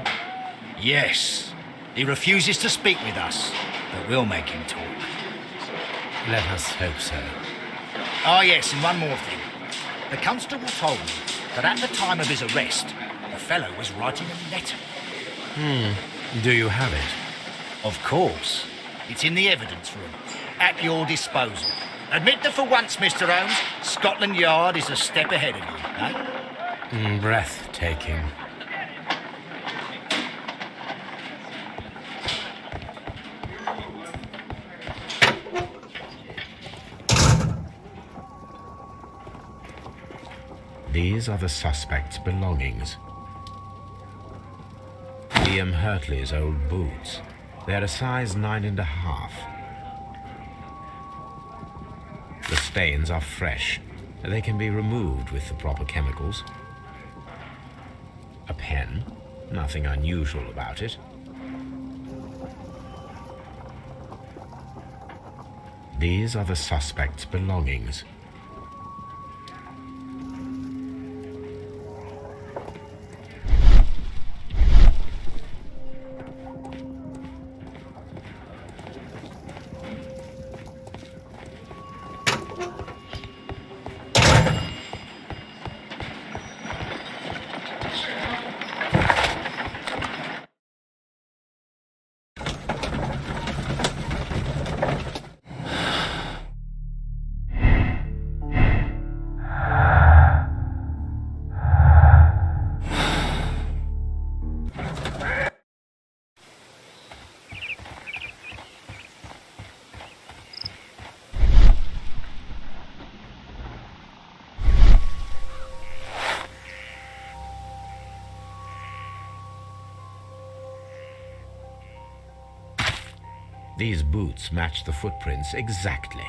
Yes, he refuses to speak with us, but we'll make him talk. Let us hope so. Ah, yes, and one more thing. The constable told me that at the time of his arrest, the fellow was writing a letter. Do you have it? Of course. It's in the evidence room, at your disposal. Admit that for once, Mr. Holmes, Scotland Yard is a step ahead of you, eh? Breathtaking. These are the suspect's belongings. Liam Hurtley's old boots. They're a size 9.5. The stains are fresh. They can be removed with the proper chemicals. A pen. Nothing unusual about it. These are the suspect's belongings. These boots match the footprints exactly.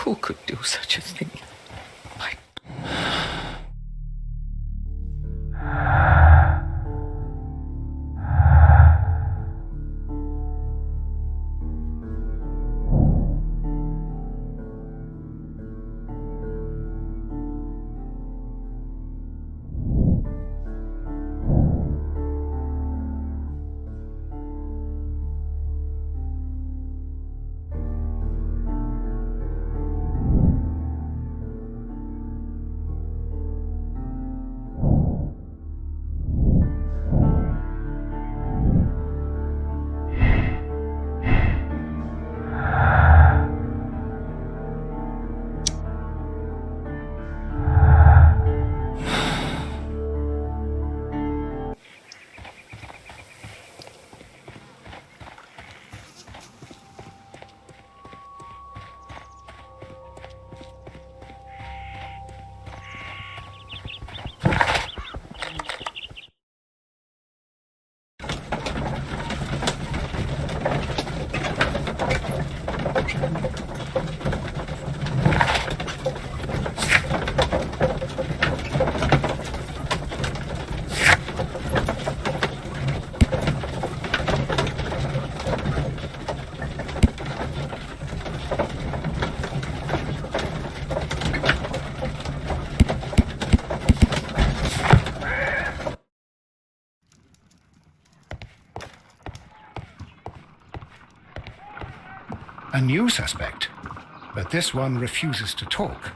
Who could do such a thing? My... A new suspect. But this one refuses to talk.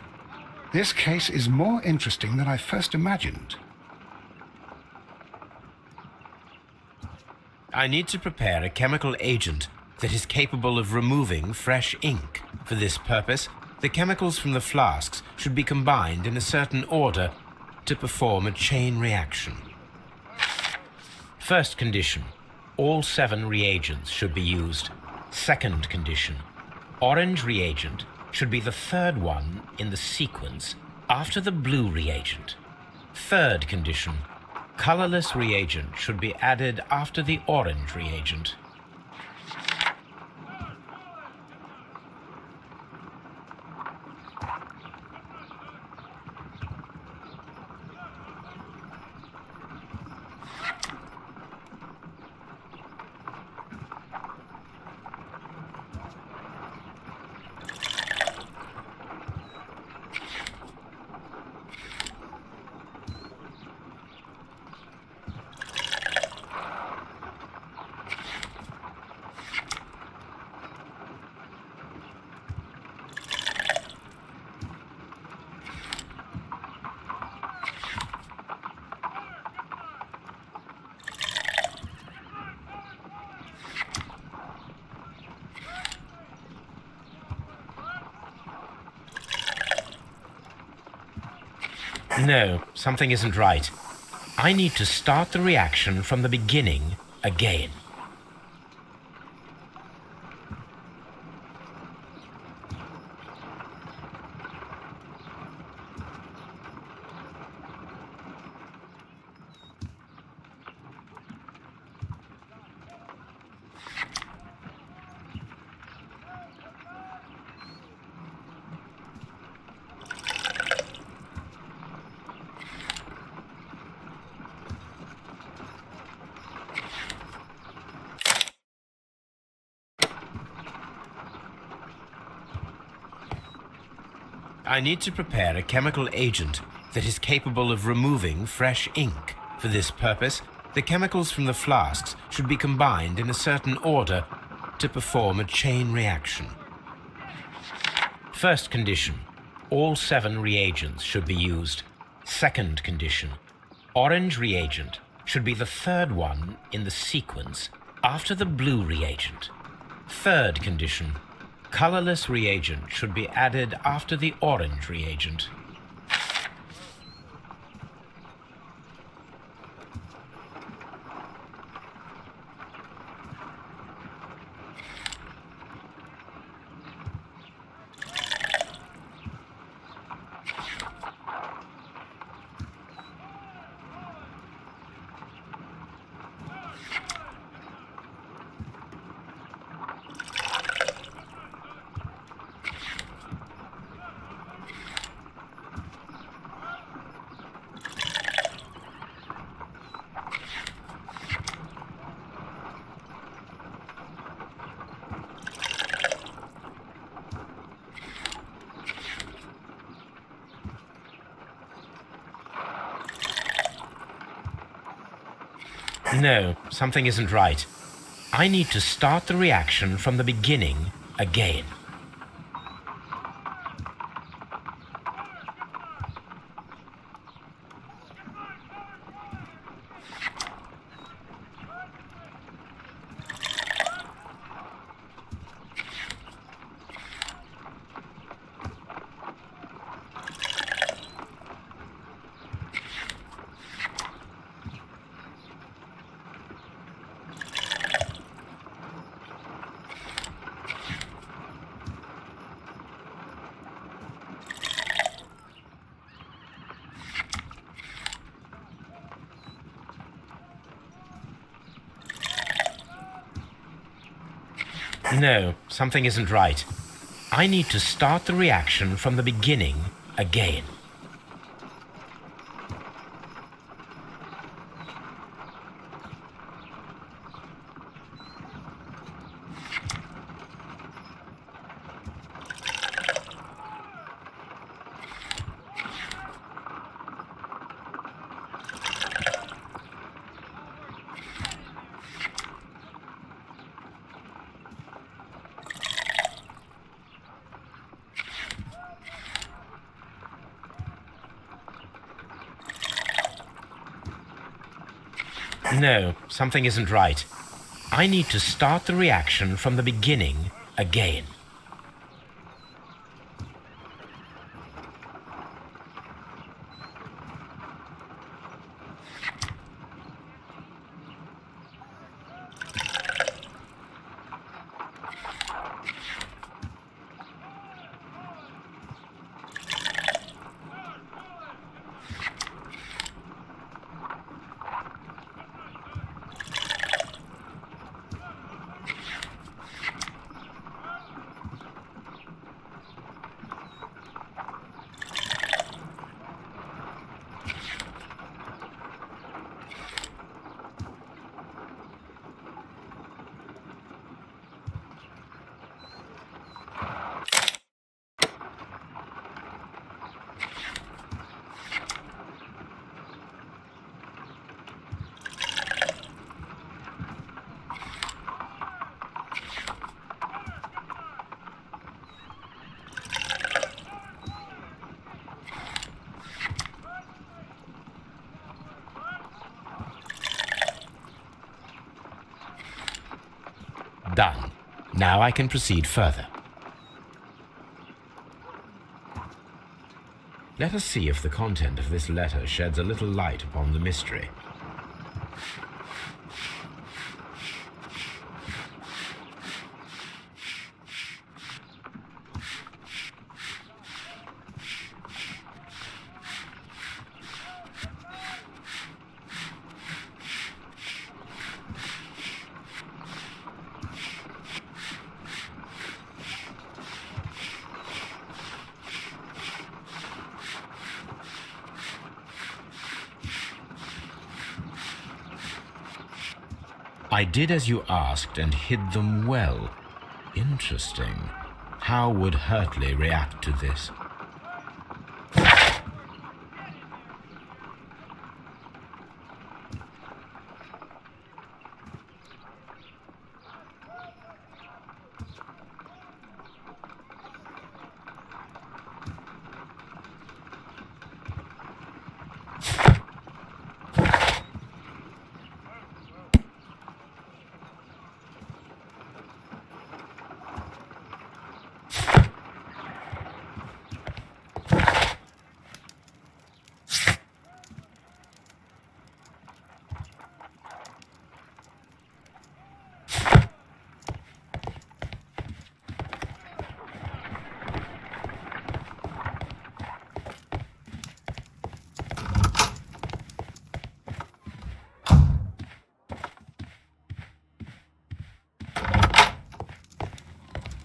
This case is more interesting than I first imagined. I need to prepare a chemical agent that is capable of removing fresh ink. For this purpose, the chemicals from the flasks should be combined in a certain order to perform a chain reaction. First condition, all 7 reagents should be used. Second condition, orange reagent should be the third one in the sequence after the blue reagent. Third condition, colorless reagent should be added after the orange reagent. No, something isn't right. I need to start the reaction from the beginning again. I need to prepare a chemical agent that is capable of removing fresh ink. For this purpose, the chemicals from the flasks should be combined in a certain order to perform a chain reaction. First condition, all 7 reagents should be used. Second condition, orange reagent should be the third one in the sequence after the blue reagent. Third condition, colorless reagent should be added after the orange reagent. No, something isn't right. I need to start the reaction from the beginning again. No, something isn't right. I need to start the reaction from the beginning again. No, something isn't right. I need to start the reaction from the beginning again. Done. Now I can proceed further. Let us see if the content of this letter sheds a little light upon the mystery. I did as you asked and hid them well. Interesting. How would Hurtley react to this?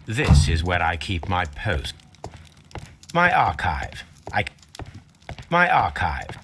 This is where I keep my post. My archive. My archive.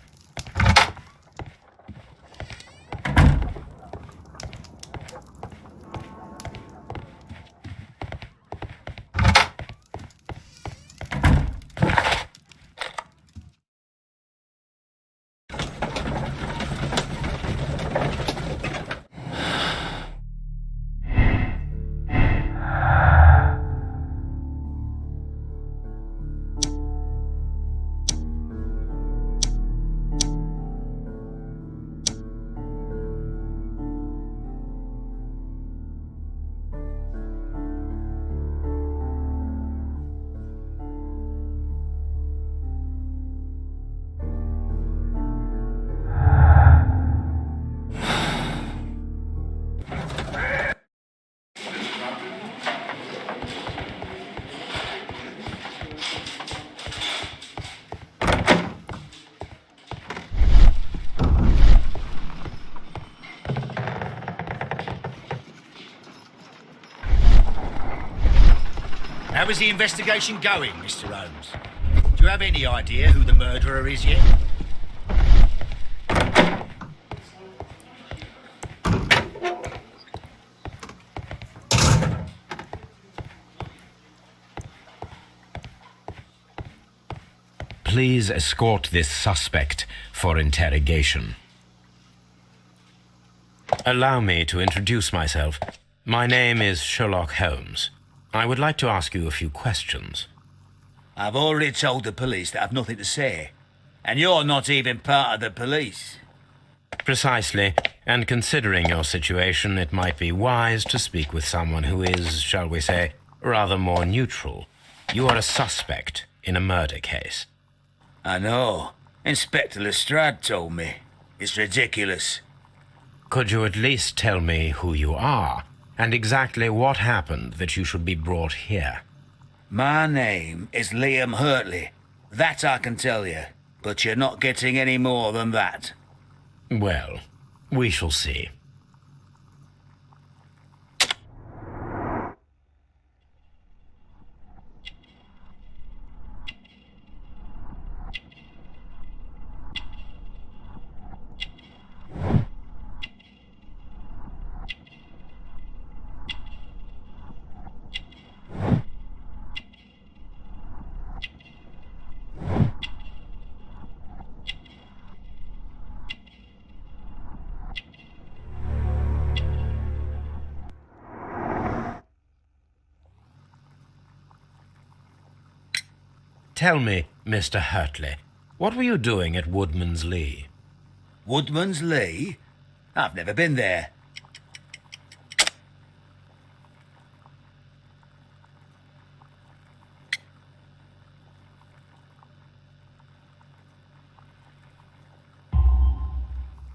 How is the investigation going, Mr. Holmes? Do you have any idea who the murderer is yet? Please escort this suspect for interrogation. Allow me to introduce myself. My name is Sherlock Holmes. I would like to ask you a few questions. I've already told the police that I've nothing to say. And you're not even part of the police. Precisely, and considering your situation, it might be wise to speak with someone who is, shall we say, rather more neutral. You are a suspect in a murder case. I know. Inspector Lestrade told me. It's ridiculous. Could you at least tell me who you are, and exactly what happened that you should be brought here? My name is Liam Hurtley. That I can tell you, but you're not getting any more than that. Well, we shall see. Tell me, Mr. Hurtley, what were you doing at Woodman's Lee? Woodman's Lee? I've never been there.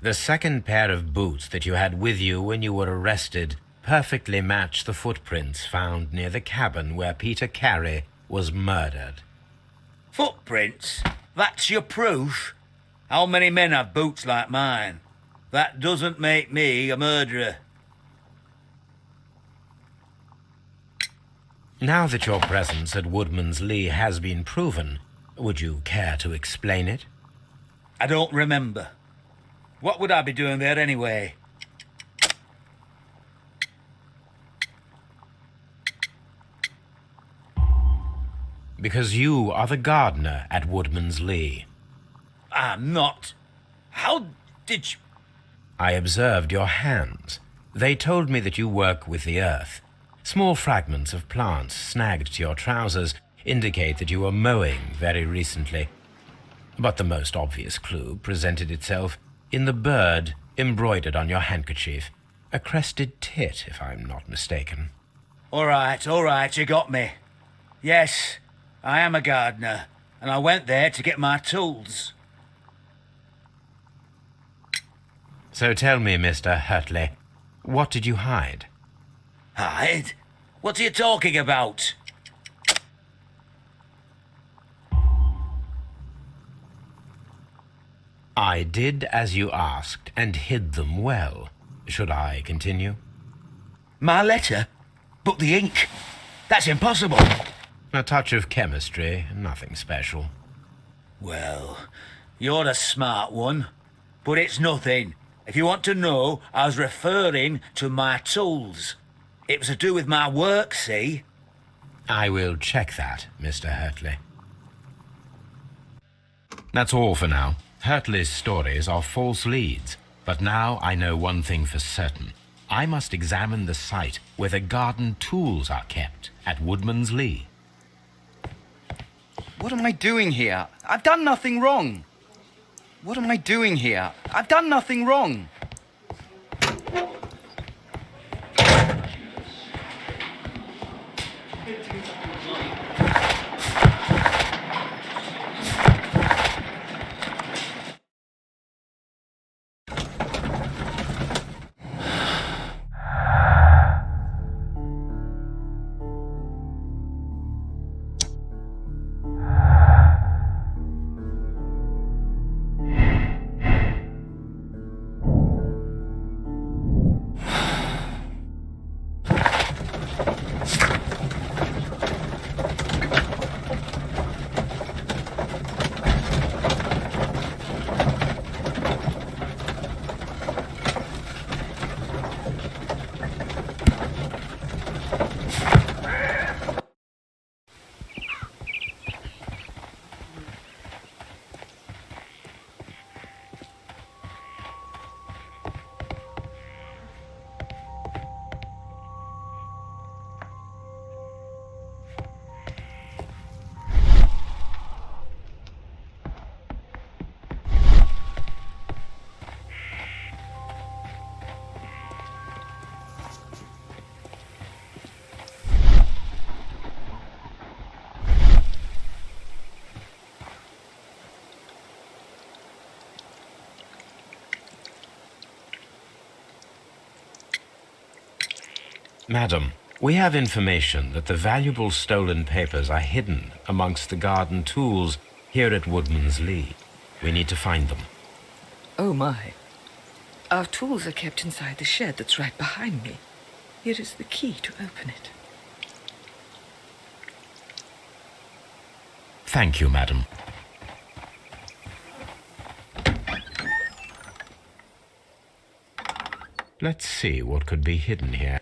The second pair of boots that you had with you when you were arrested perfectly match the footprints found near the cabin where Peter Carey was murdered. Footprints? That's your proof? How many men have boots like mine? That doesn't make me a murderer. Now that your presence at Woodman's Lee has been proven, would you care to explain it? I don't remember. What would I be doing there anyway? Because you are the gardener at Woodman's Lee. I'm not. How did you... I observed your hands. They told me that you work with the earth. Small fragments of plants snagged to your trousers indicate that you were mowing very recently. But the most obvious clue presented itself in the bird embroidered on your handkerchief. A crested tit, if I'm not mistaken. All right, you got me. Yes, I am a gardener, and I went there to get my tools. So tell me, Mr. Hurtley, what did you hide? Hide? What are you talking about? I did as you asked and hid them well. Should I continue? My letter? But the ink? That's impossible. A touch of chemistry, nothing special. Well, you're a smart one, but it's nothing. If you want to know, I was referring to my tools. It was to do with my work, see? I will check that, Mr. Hurtley. That's all for now. Hurtley's stories are false leads, but now I know one thing for certain. I must examine the site where the garden tools are kept at Woodman's Lee. What am I doing here? I've done nothing wrong. What am I doing here? I've done nothing wrong. Madam, we have information that the valuable stolen papers are hidden amongst the garden tools here at Woodman's Lee. We need to find them. Oh, my. Our tools are kept inside the shed that's right behind me. Here is the key to open it. Thank you, madam. Let's see what could be hidden here.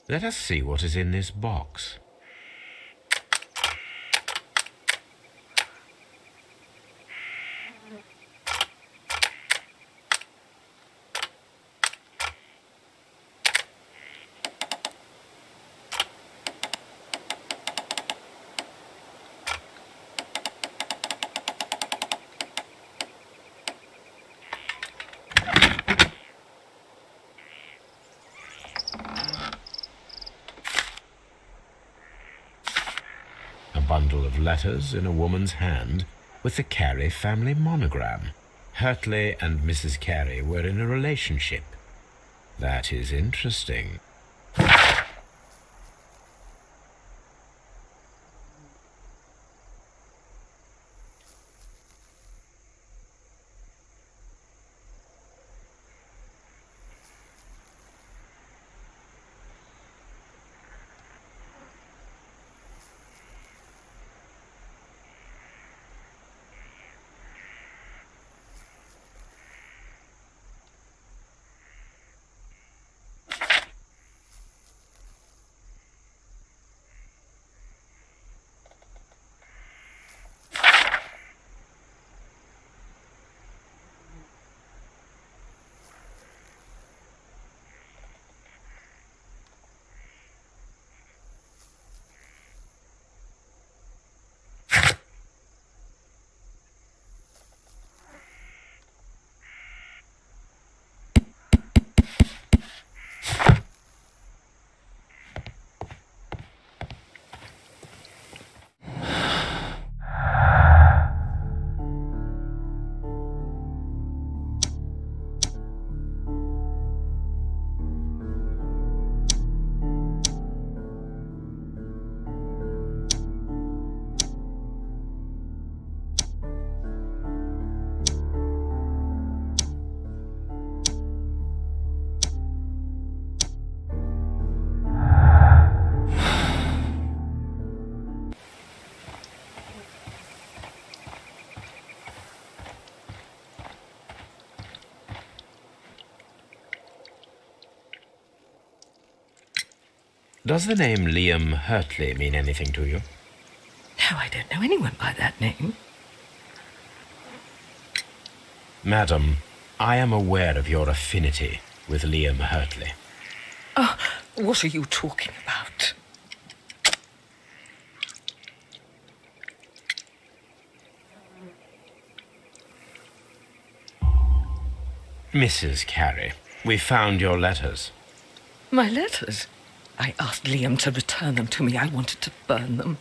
Let us see what is in this box. Bundle of letters in a woman's hand with the Carey family monogram. Hurtley and Mrs. Carey were in a relationship. That is interesting. Does the name Liam Hurtley mean anything to you? No, I don't know anyone by that name. Madam, I am aware of your affinity with Liam Hurtley. Oh, what are you talking about? Mrs. Carey, we found your letters. My letters? I asked Liam to return them to me. I wanted to burn them.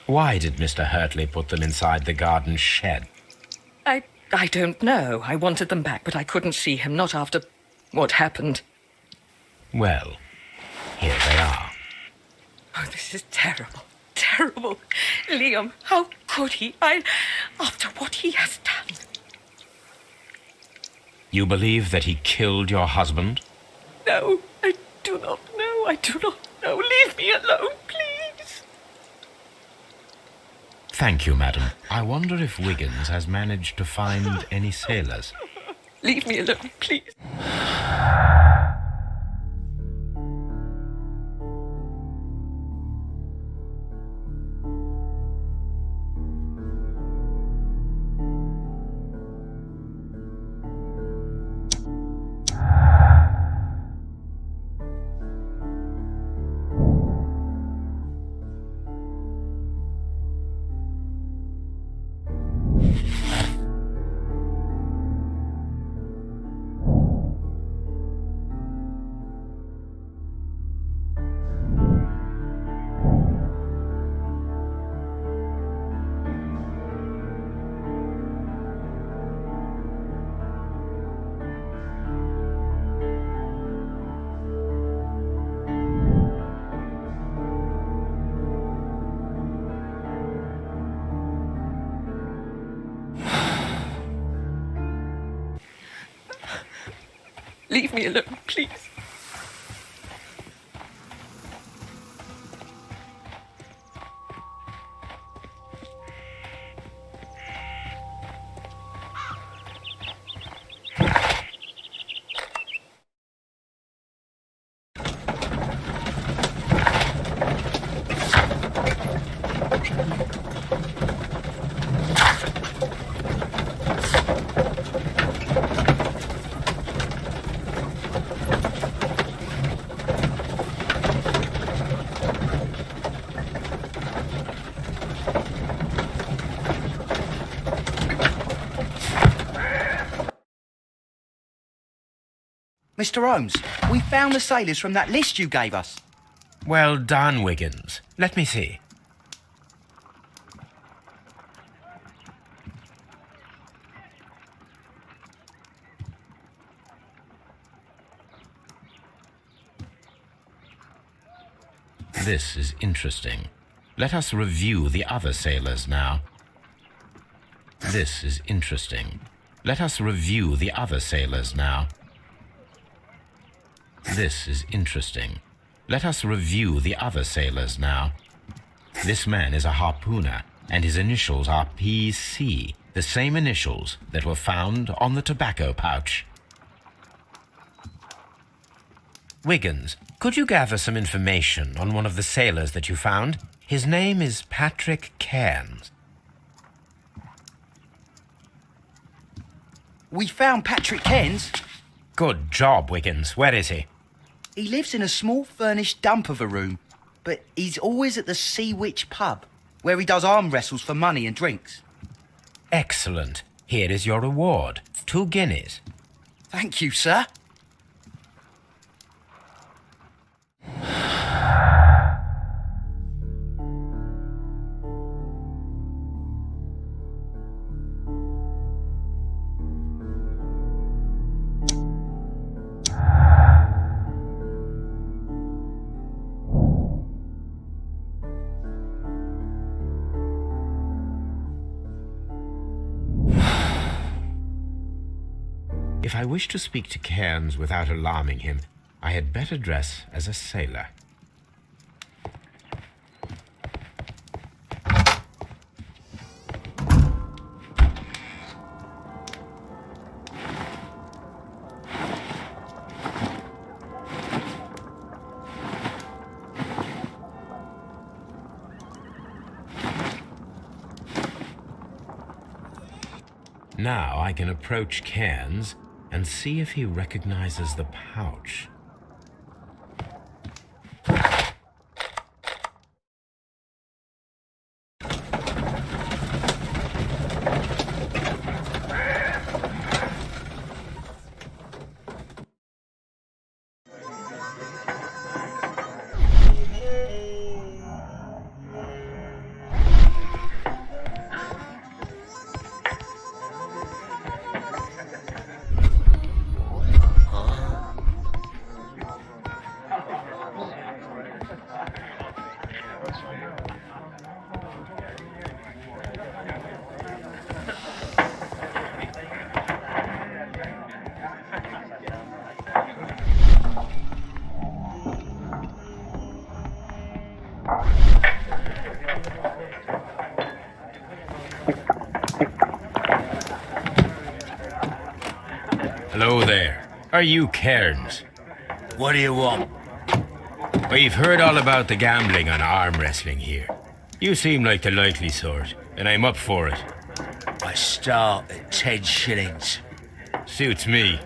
Why did Mr. Hurtley put them inside the garden shed? I don't know. I wanted them back, but I couldn't see him, not after what happened. Well, here they are. Oh, this is terrible. Terrible. Liam, how could he? After what he has done. You believe that he killed your husband? No, I do not know. I do not know. Leave me alone, please. Thank you, madam. I wonder if Wiggins has managed to find any sailors. Leave me alone, please. Leave me alone, please. Mr. Holmes, we found the sailors from that list you gave us. Well done, Wiggins. Let me see. This is interesting. Let us review the other sailors now. This is interesting. Let us review the other sailors now. This is interesting. Let us review the other sailors now. This man is a harpooner, and his initials are PC, the same initials that were found on the tobacco pouch. Wiggins, could you gather some information on one of the sailors that you found? His name is Patrick Cairns. We found Patrick Cairns. Good job, Wiggins. Where is he? He lives in a small furnished dump of a room, but he's always at the Sea Witch pub, where he does arm wrestles for money and drinks. Excellent. Here is your reward. 2 guineas. Thank you, sir. If I wish to speak to Cairns without alarming him, I had better dress as a sailor. Now I can approach Cairns and see if he recognizes the pouch. are you, Cairns? What do you want? We've heard all about the gambling on arm wrestling here. You seem like the likely sort, and I'm up for it. I start at 10 shillings. Suits me.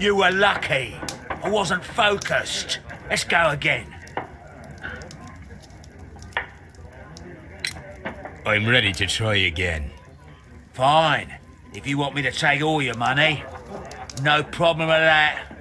You were lucky. I wasn't focused. Let's go again. I'm ready to try again. Fine. If you want me to take all your money, no problem with that.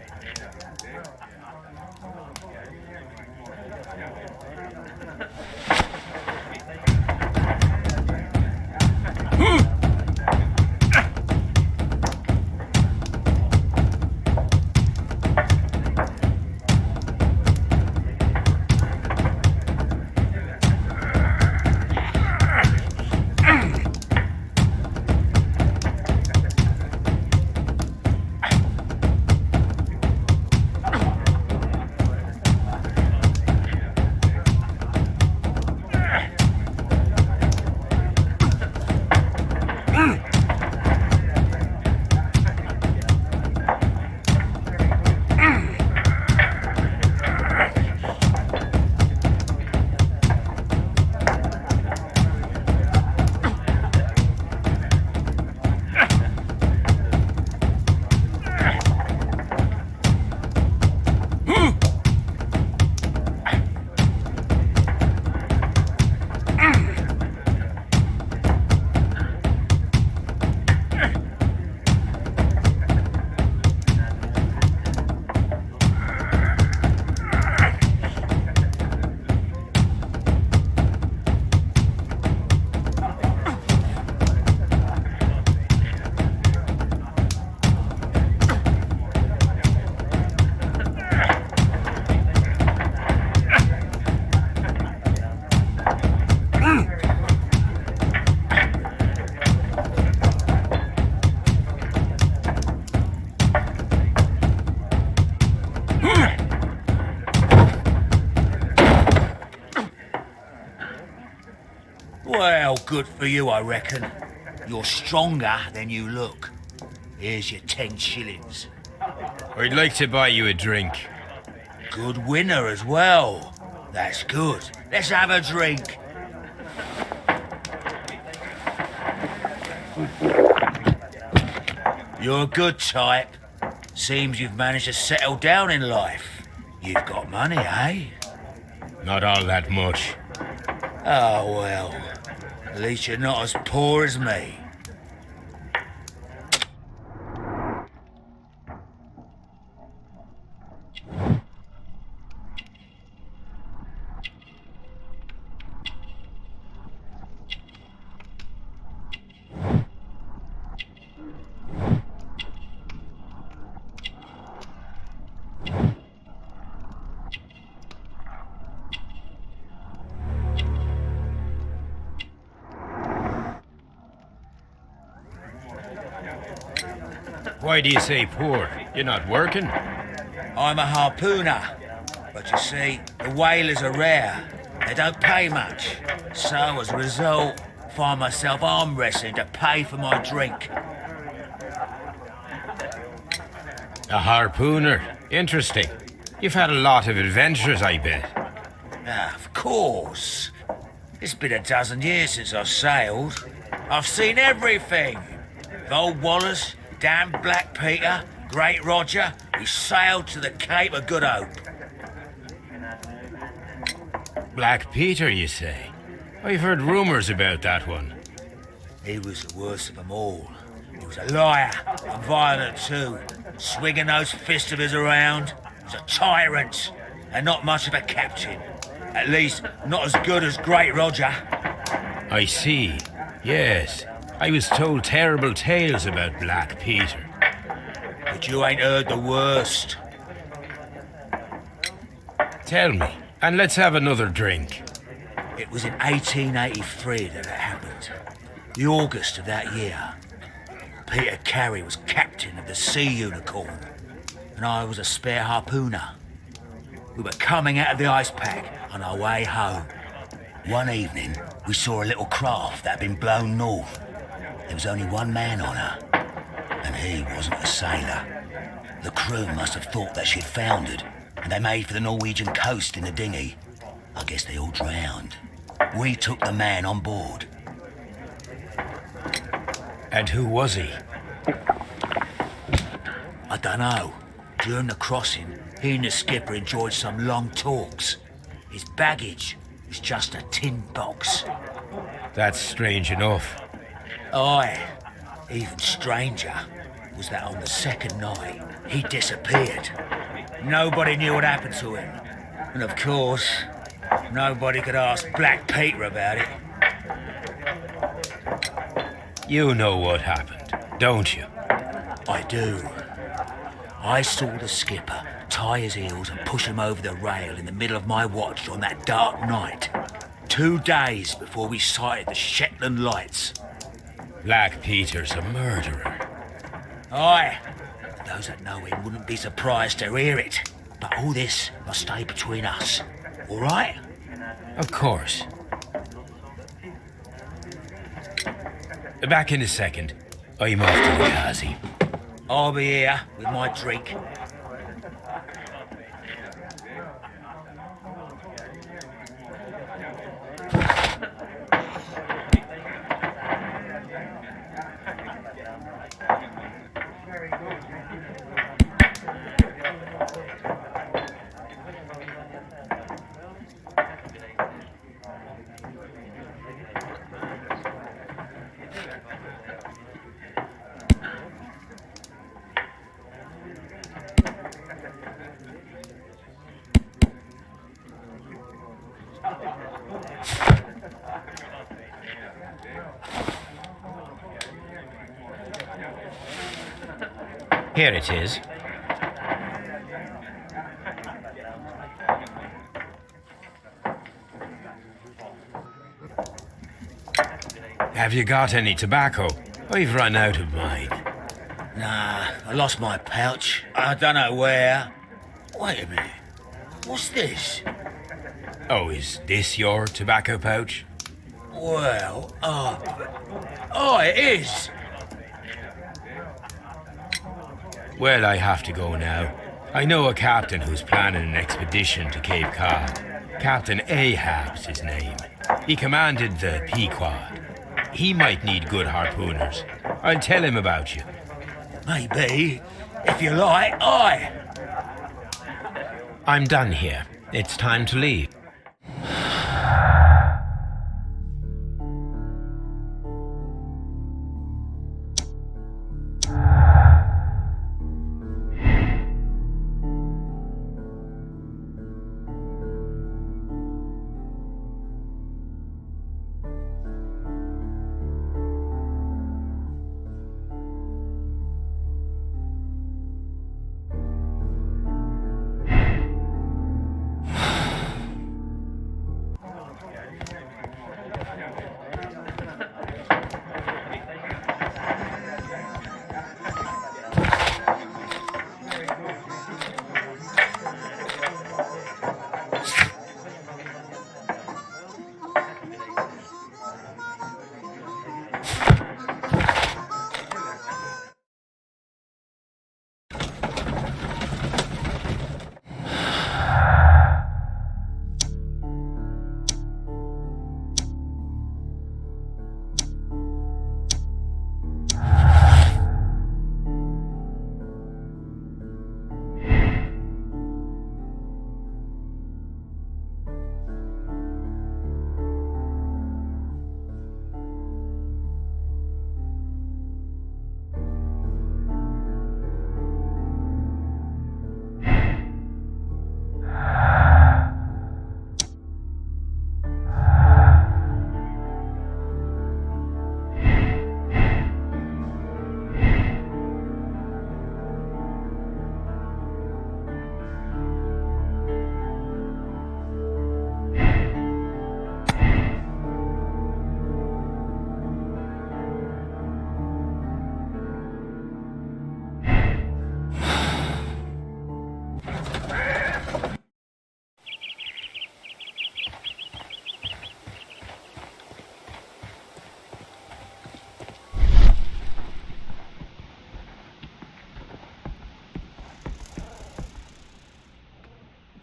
Well, good for you, I reckon. You're stronger than you look. Here's your 10 shillings. I'd like to buy you a drink. Good winner as well. That's good. Let's have a drink. You're a good type. Seems you've managed to settle down in life. You've got money, eh? Not all that much. Oh, well. At least you're not as poor as me. Why do you say poor? You're not working? I'm a harpooner. But you see, the whalers are rare. They don't pay much. So, as a result, find myself arm wrestling to pay for my drink. A harpooner. Interesting. You've had a lot of adventures, I bet. Ah, of course. It's been a dozen years since I've sailed. I've seen everything. With old Wallace, damn Black Peter, Great Roger, we sailed to the Cape of Good Hope. Black Peter, you say? I've heard rumours about that one. He was the worst of them all. He was a liar, and violent too, swinging those fists of his around. He was a tyrant, and not much of a captain. At least, not as good as Great Roger. I see. Yes. I was told terrible tales about Black Peter. But you ain't heard the worst. Tell me, and let's have another drink. It was in 1883 that it happened. The August of that year. Peter Carey was captain of the Sea Unicorn, and I was a spare harpooner. We were coming out of the ice pack on our way home. One evening, we saw a little craft that had been blown north. There was only one man on her, and he wasn't a sailor. The crew must have thought that she'd foundered, and they made for the Norwegian coast in the dinghy. I guess they all drowned. We took the man on board. And who was he? I dunno. During the crossing, he and the skipper enjoyed some long talks. His baggage was just a tin box. That's strange enough. Aye, even stranger was that on the second night, he disappeared. Nobody knew what happened to him. And of course, nobody could ask Black Peter about it. You know what happened, don't you? I do. I saw the skipper tie his heels and push him over the rail in the middle of my watch on that dark night. 2 days before we sighted the Shetland lights. Black Peter's a murderer. Aye. Those that know him wouldn't be surprised to hear it. But all this must stay between us. All right? Of course. Back in a second. I'm off to the Ghazi. I'll be here with my drink. Here it is. Have you got any tobacco? I've run out of mine. Nah, I lost my pouch. I don't know where. Wait a minute. What's this? Oh, is this your tobacco pouch? Well, oh, it is. Well, I have to go now. I know a captain who's planning an expedition to Cape Cod. Captain Ahab's his name. He commanded the Pequod. He might need good harpooners. I'll tell him about you. Maybe, if you like, aye. I'm done here. It's time to leave.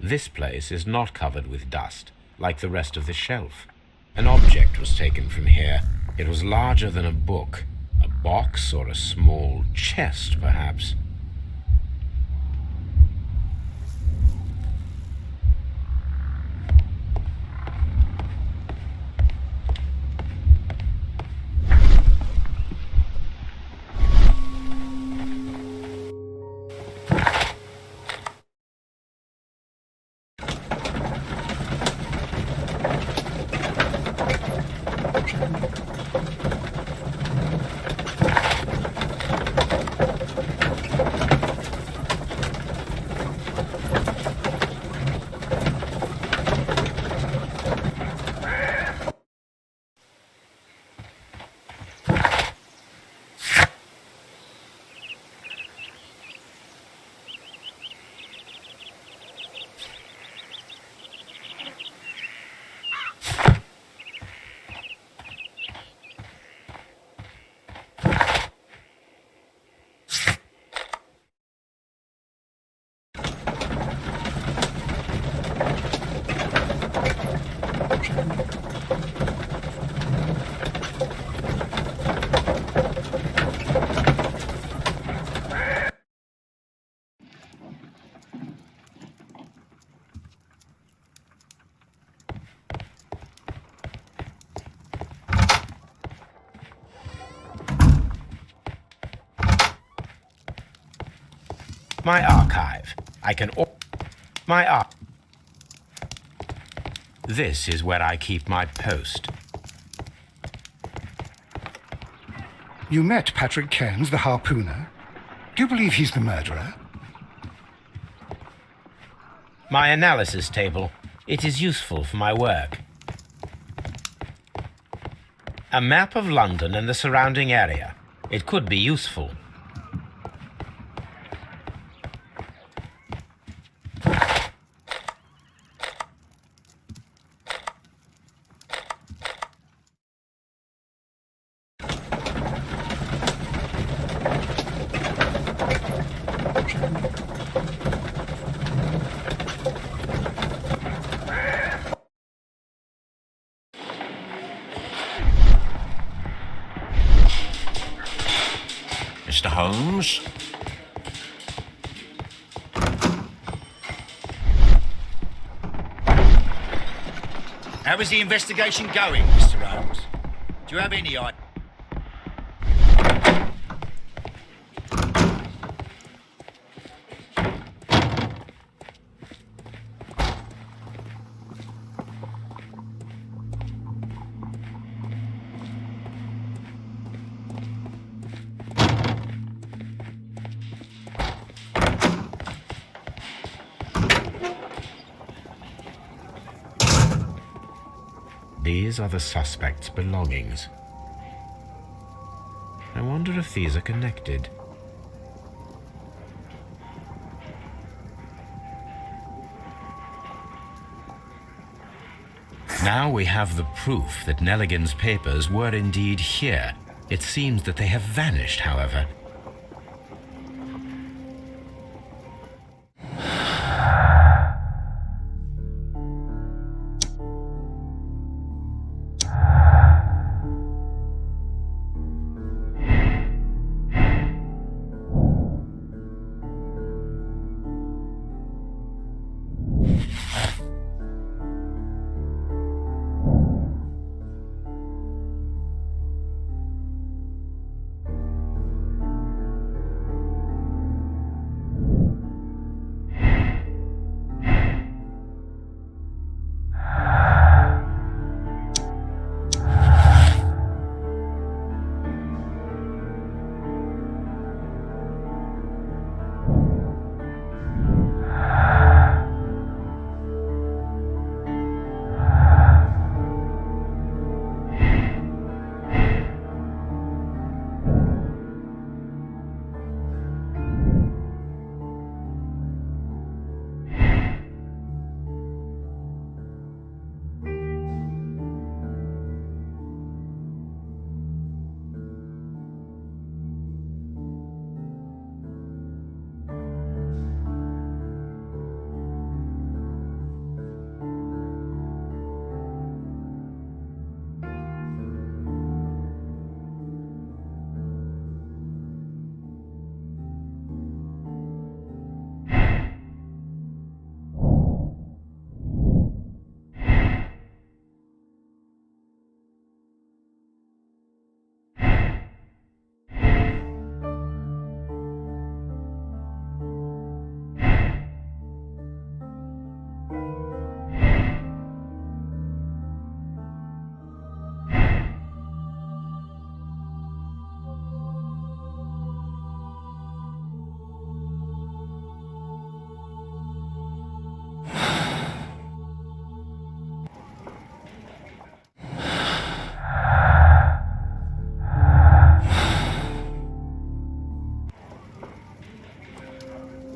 This place is not covered with dust, like the rest of the shelf. An object was taken from here. It was larger than a book. A box or a small chest, perhaps. My archive. This is where I keep my post. You met Patrick Cairns, the harpooner? Do you believe he's the murderer? My analysis table. It is useful for my work. A map of London and the surrounding area. It could be useful. Holmes. How is the investigation going, Mr. Holmes? Do you have any idea? These are the suspect's belongings. I wonder if these are connected. Now we have the proof that Nelligan's papers were indeed here. It seems that they have vanished, however.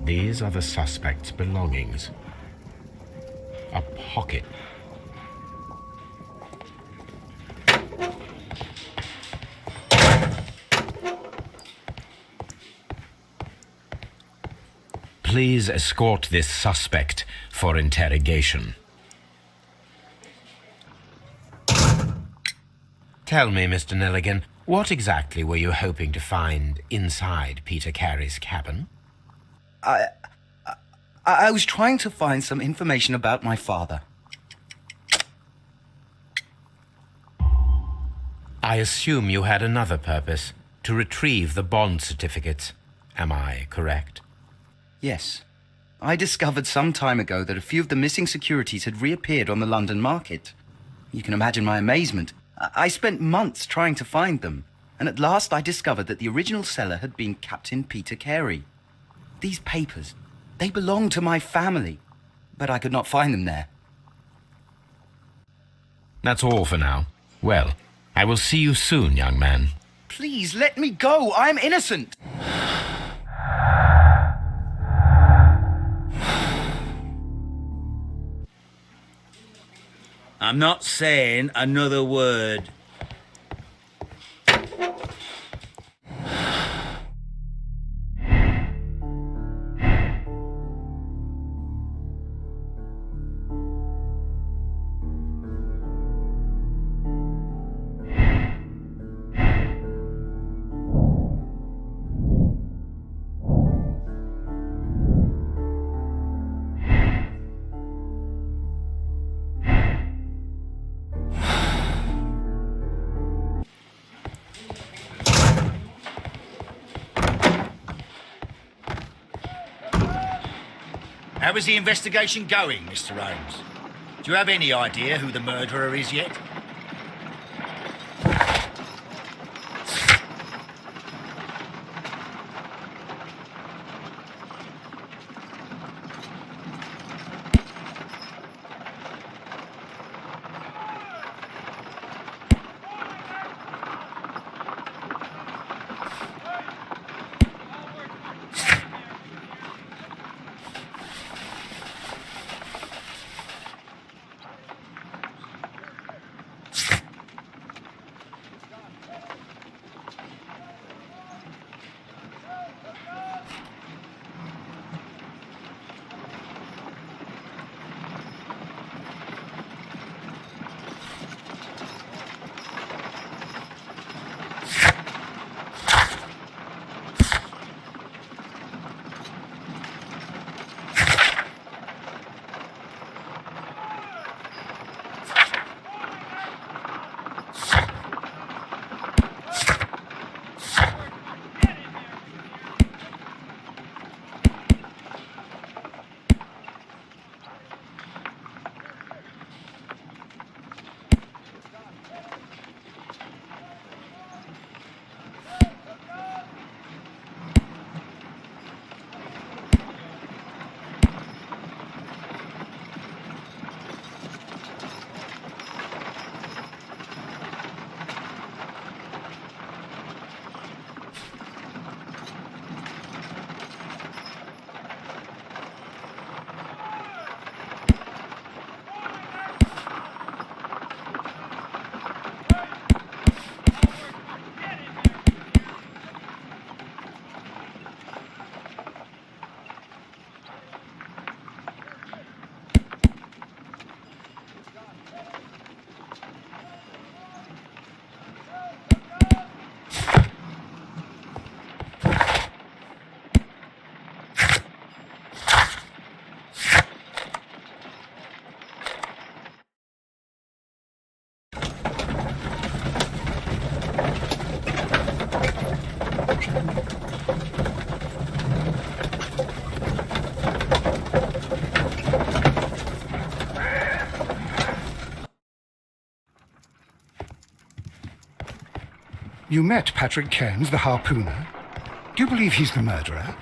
These are the suspect's belongings. A pocket. Please escort this suspect for interrogation. Tell me, Mr. Nelligan, what exactly were you hoping to find inside Peter Carey's cabin? I was trying to find some information about my father. I assume you had another purpose, to retrieve the bond certificates. Am I correct? Yes. I discovered some time ago that a few of the missing securities had reappeared on the London market. You can imagine my amazement. I spent months trying to find them, and at last I discovered that the original seller had been Captain Peter Carey. These papers, they belong to my family, but I could not find them there. That's all for now. Well, I will see you soon, young man. Please, let me go. I'm innocent. I'm not saying another word. How is the investigation going, Mr. Holmes? Do you have any idea who the murderer is yet? You met Patrick Cairns, the harpooner. Do you believe he's the murderer?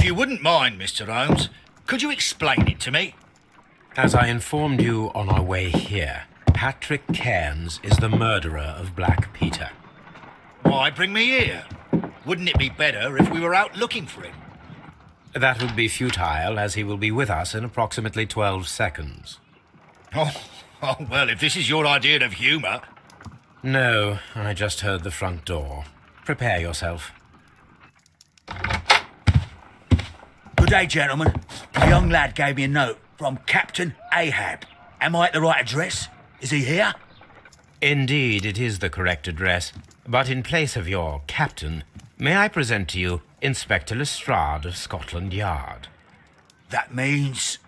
you wouldn't mind, Mr. Holmes, could you explain it to me? As I informed you on our way here, Patrick Cairns is the murderer of Black Peter. Why bring me here? Wouldn't it be better if we were out looking for him? That would be futile, as he will be with us in approximately 12 seconds. Oh, well, if this is your idea of humour... No, I just heard the front door. Prepare yourself. Good day, gentlemen. A young lad gave me a note from Captain Ahab. Am I at the right address? Is he here? Indeed, it is the correct address. But in place of your captain, may I present to you Inspector Lestrade of Scotland Yard? That means...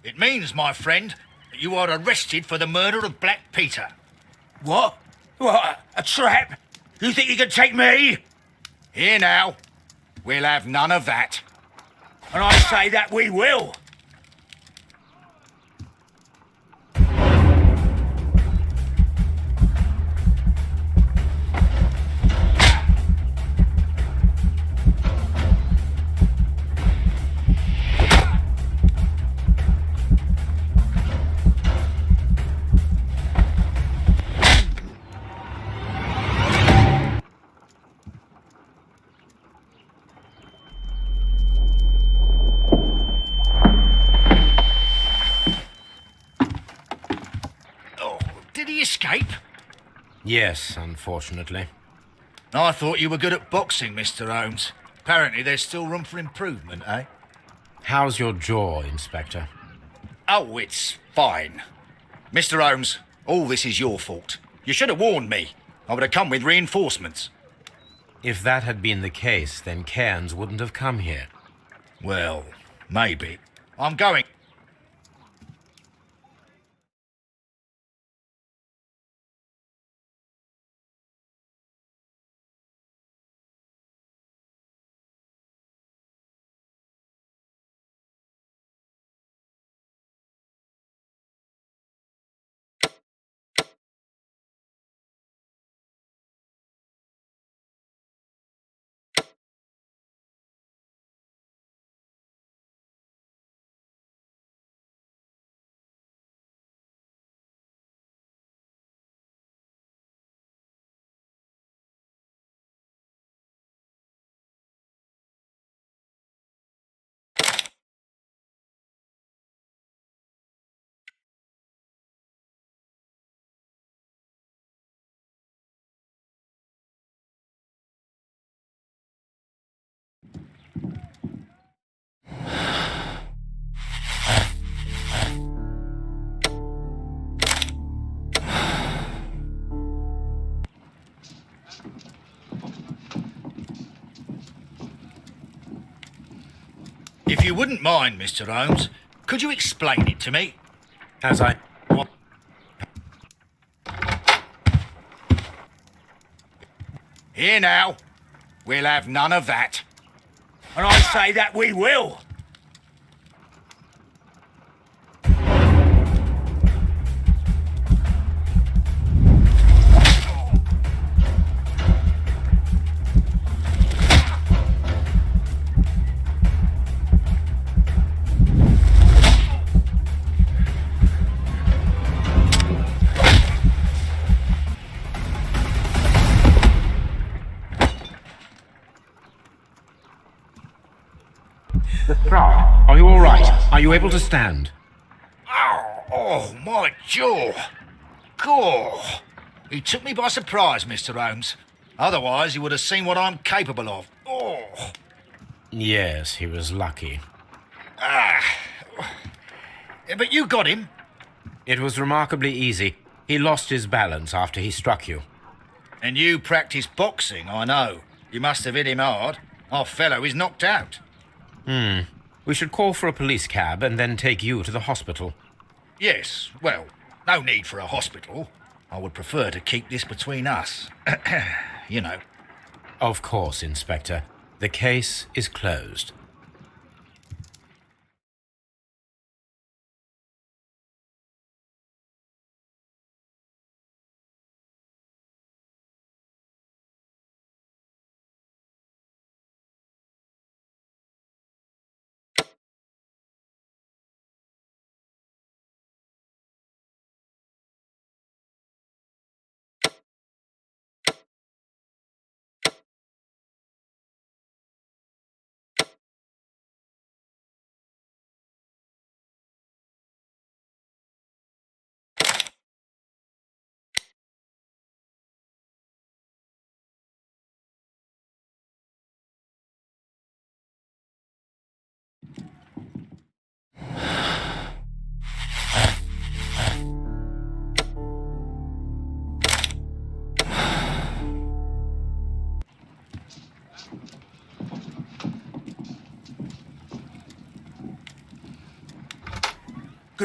It means, my friend, that you are arrested for the murder of Black Peter. What? What? A trap? You think you can take me? Here now. We'll have none of that. And I say that we will. Did he escape? Yes, unfortunately. I thought you were good at boxing, Mr. Holmes. Apparently there's still room for improvement, eh? How's your jaw, Inspector? Oh, it's fine. Mr. Holmes, all this is your fault. You should have warned me. I would have come with reinforcements. If that had been the case, then Cairns wouldn't have come here. Well, maybe. I'm going. If you wouldn't mind, Mr. Holmes, could you explain it to me? As I... What? Here now. We'll have none of that. And I say that we will. Lestrade, are you all right? Are you able to stand? Oh, my jaw. Gore. He took me by surprise, Mr. Holmes. Otherwise, he would have seen what I'm capable of. Oh. Yes, he was lucky. But you got him. It was remarkably easy. He lost his balance after he struck you. And you practice boxing, I know. You must have hit him hard. Our fellow is knocked out. We should call for a police cab and then take you to the hospital. Yes, well, no need for a hospital. I would prefer to keep this between us. You know. Of course, Inspector. The case is closed.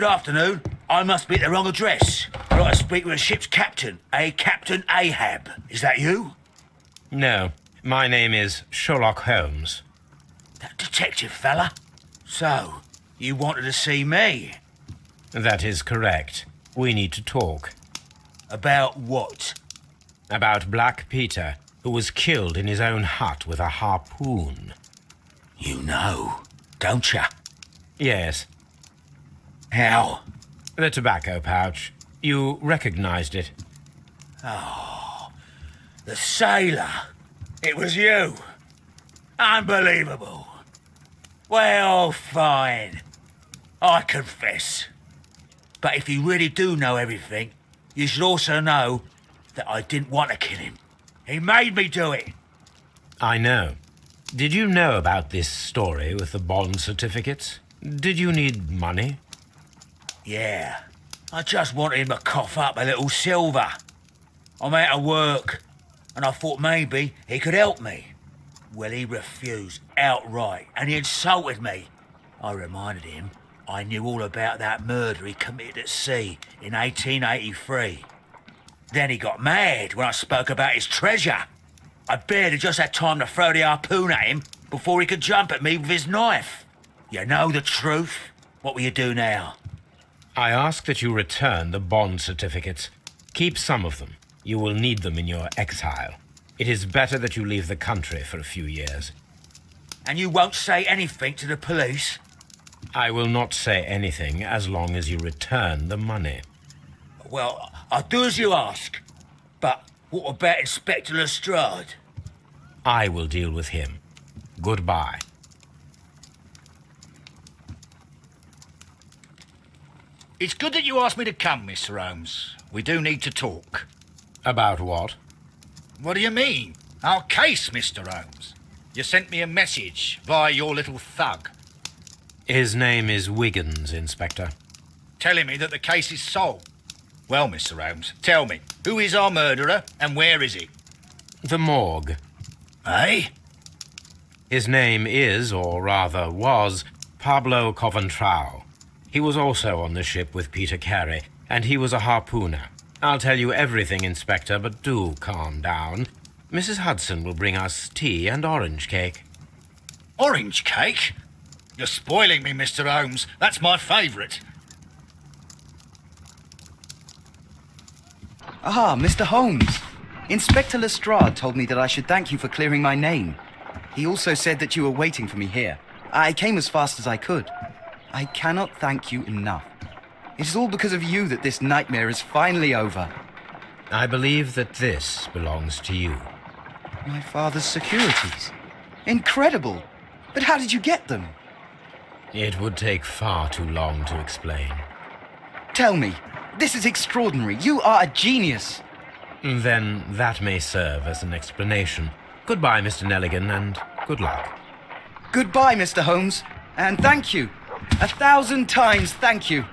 good afternoon. I must be at the wrong address. I'd like to speak with a ship's captain, a Captain Ahab. Is that you? No, my name is Sherlock Holmes. That detective fella? So, you wanted to see me? That is correct. We need to talk. About what? About Black Peter, who was killed in his own hut with a harpoon. You know, don't you? Yes, How? the tobacco pouch. You recognized it. The sailor. It was you. Unbelievable. Well, fine. I confess. But if you really do know everything, you should also know that I didn't want to kill him. He made me do it. I know. Did you know about this story with the bond certificates? Did you need money? Yeah. I just wanted him to cough up a little silver. I'm out of work, and I thought maybe he could help me. Well, he refused outright, and he insulted me. I reminded him I knew all about that murder he committed at sea in 1883. Then he got mad when I spoke about his treasure. I barely just had time to throw the harpoon at him before he could jump at me with his knife. You know the truth. What will you do now? I ask that you return the bond certificates. Keep some of them. You will need them in your exile. It is better that you leave the country for a few years. And you won't say anything to the police? I will not say anything as long as you return the money. Well, I'll do as you ask. But what about Inspector Lestrade? I will deal with him. Goodbye. It's good that you asked me to come, Mr. Holmes. We do need to talk. About what? What do you mean? Our case, Mr. Holmes. You sent me a message via your little thug, His name is Wiggins, Inspector. telling me that the case is solved. Well, Mr. Holmes, tell me, who is our murderer and where is he? The morgue. Eh? His name is, or rather was, Pablo Coventrao. He was also on the ship with Peter Carey, and he was a harpooner. I'll tell you everything, Inspector, but do calm down. Mrs. Hudson will bring us tea and orange cake. Orange cake? You're spoiling me, Mr. Holmes. That's my favourite. Ah, Mr. Holmes. Inspector Lestrade told me that I should thank you for clearing my name. He also said that you were waiting for me here. I came as fast as I could. I cannot thank you enough. It is all because of you that this nightmare is finally over. I believe that this belongs to you. My father's securities. Incredible! But how did you get them? It would take far too long to explain. Tell me. This is extraordinary. You are a genius. Then that may serve as an explanation. Goodbye, Mr. Nelligan, and good luck. Goodbye, Mr. Holmes. And thank you. 1,000 times thank you.